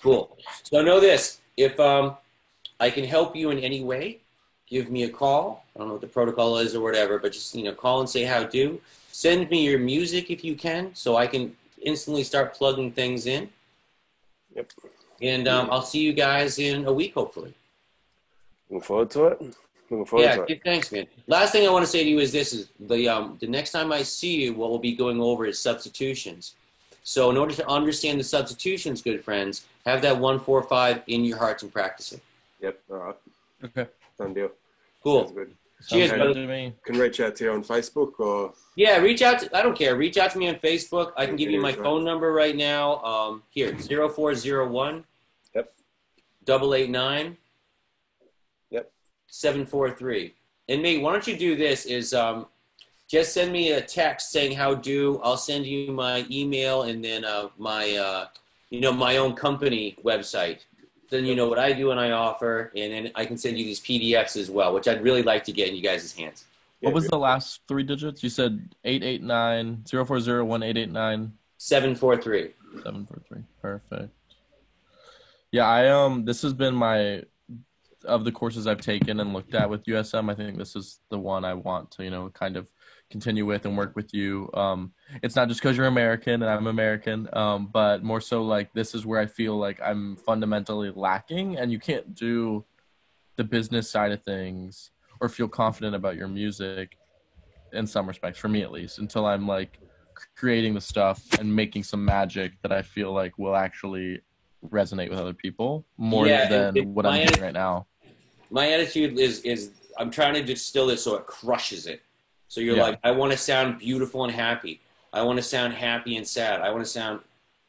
Cool. So know this. If I can help you in any way, give me a call. I don't know what the protocol is or whatever, but just, you know, call and say how do. Send me your music if you can, so I can instantly start plugging things in. Yep. And I'll see you guys in a week, hopefully. Looking forward to it. Yeah, thanks, man. Last thing I want to say to you is this: is the next time I see you, what we'll be going over is substitutions. So in order to understand the substitutions, good friends, have that 1-4-5 in your hearts and practice it. Yep. All right. Okay. Done deal. Cool. Sounds good. Cheers, Sounds brother. good to me. Can reach out to you on Facebook or. Yeah, reach out. I don't care. Reach out to me on Facebook. I can give you my phone number right now. Here, 0401. Yep. 889. Yep. 743. And mate, why don't you do this? Is just send me a text saying how do. I'll send you my email and then my my own company website. Then you know what I do and I offer, and then I can send you these PDFs as well, which I'd really like to get in you guys' hands. What was the last 3 digits? You said 889 0401 889 743. 743. Perfect. Yeah, this has been of the courses I've taken and looked at with USM, I think this is the one I want to, you know, kind of continue with and work with you. It's not just because you're American and I'm American, but more so like this is where I feel like I'm fundamentally lacking, and you can't do the business side of things or feel confident about your music in some respects, for me at least, until I'm like creating the stuff and making some magic that I feel like will actually resonate with other people more than what I'm doing right now. My attitude is I'm trying to distill it so it crushes it. So you're like, I want to sound beautiful and happy. I want to sound happy and sad. I want to sound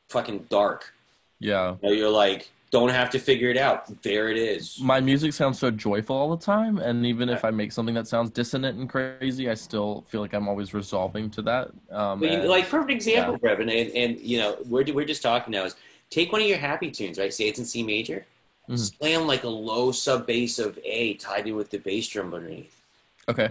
fucking dark. Yeah. You know, you're like, don't have to figure it out. There it is. My music sounds so joyful all the time, and even if I make something that sounds dissonant and crazy, I still feel like I'm always resolving to that. Like perfect example, Brevin, and you know, we're just talking now is take one of your happy tunes, right? Say it's in C major. Mm-hmm. Slam like a low sub bass of A tied in with the bass drum underneath. Okay.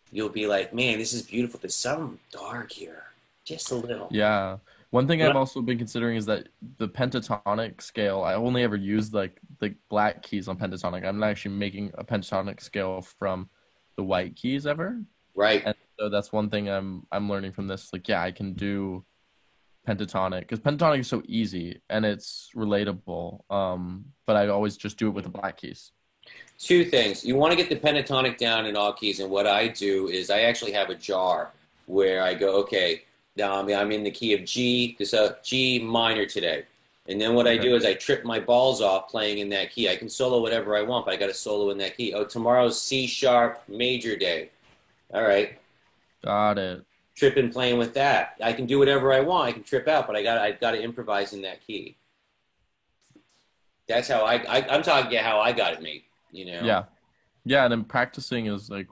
You'll be like, man, this is beautiful. There's something dark here, just a little. Yeah. One thing I've also been considering is that the pentatonic scale, I only ever used like the black keys on pentatonic. I'm not actually making a pentatonic scale from the white keys ever. Right. And So that's one thing I'm learning from this. Like, yeah, I can do pentatonic because pentatonic is so easy and it's relatable. But I always just do it with the black keys. Two things. You want to get the pentatonic down in all keys, and what I do is I actually have a jar where I go, okay, now I'm in the key of G, this G minor today. And then what I do is I trip my balls off playing in that key. I can solo whatever I want, but I got to solo in that key. Oh, tomorrow's C sharp major day. All right. Got it. Tripping, playing with that. I can do whatever I want. I can trip out, but I've got to improvise in that key. That's how I'm talking how I got it made, you know? Yeah. Yeah. And then practicing is like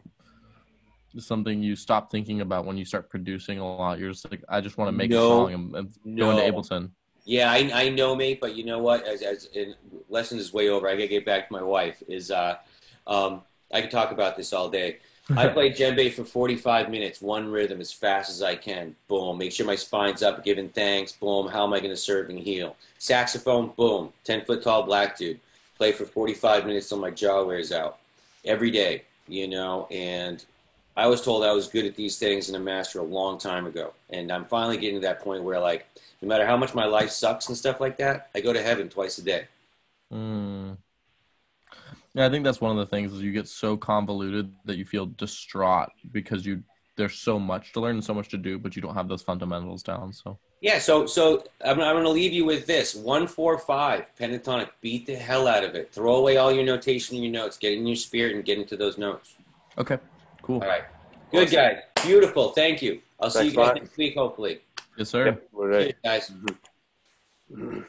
something you stop thinking about when you start producing a lot. You're just like, I just want to make a song and go into Ableton. Yeah, I know, mate, but you know what? As in, lessons is way over. I gotta get back to my wife. I could talk about this all day. I play djembe for 45 minutes, one rhythm, as fast as I can. Boom. Make sure my spine's up, giving thanks. Boom. How am I gonna serve and heal? Saxophone. Boom. 10-foot tall black dude. Play for 45 minutes till my jaw wears out. Every day, you know. And I was told I was good at these things and a master a long time ago. And I'm finally getting to that point where, like, no matter how much my life sucks and stuff like that, I go to heaven twice a day. Yeah, I think that's one of the things is you get so convoluted that you feel distraught because there's so much to learn and so much to do, but you don't have those fundamentals down. So yeah, so I'm going to leave you with this: 1-4-5 pentatonic. Beat the hell out of it. Throw away all your notation in your notes. Get in your spirit and get into those notes. Okay, cool. All right, good guys, beautiful. Thank you. I'll see you guys next week, hopefully. Yes, sir. Yep, all right. See you guys.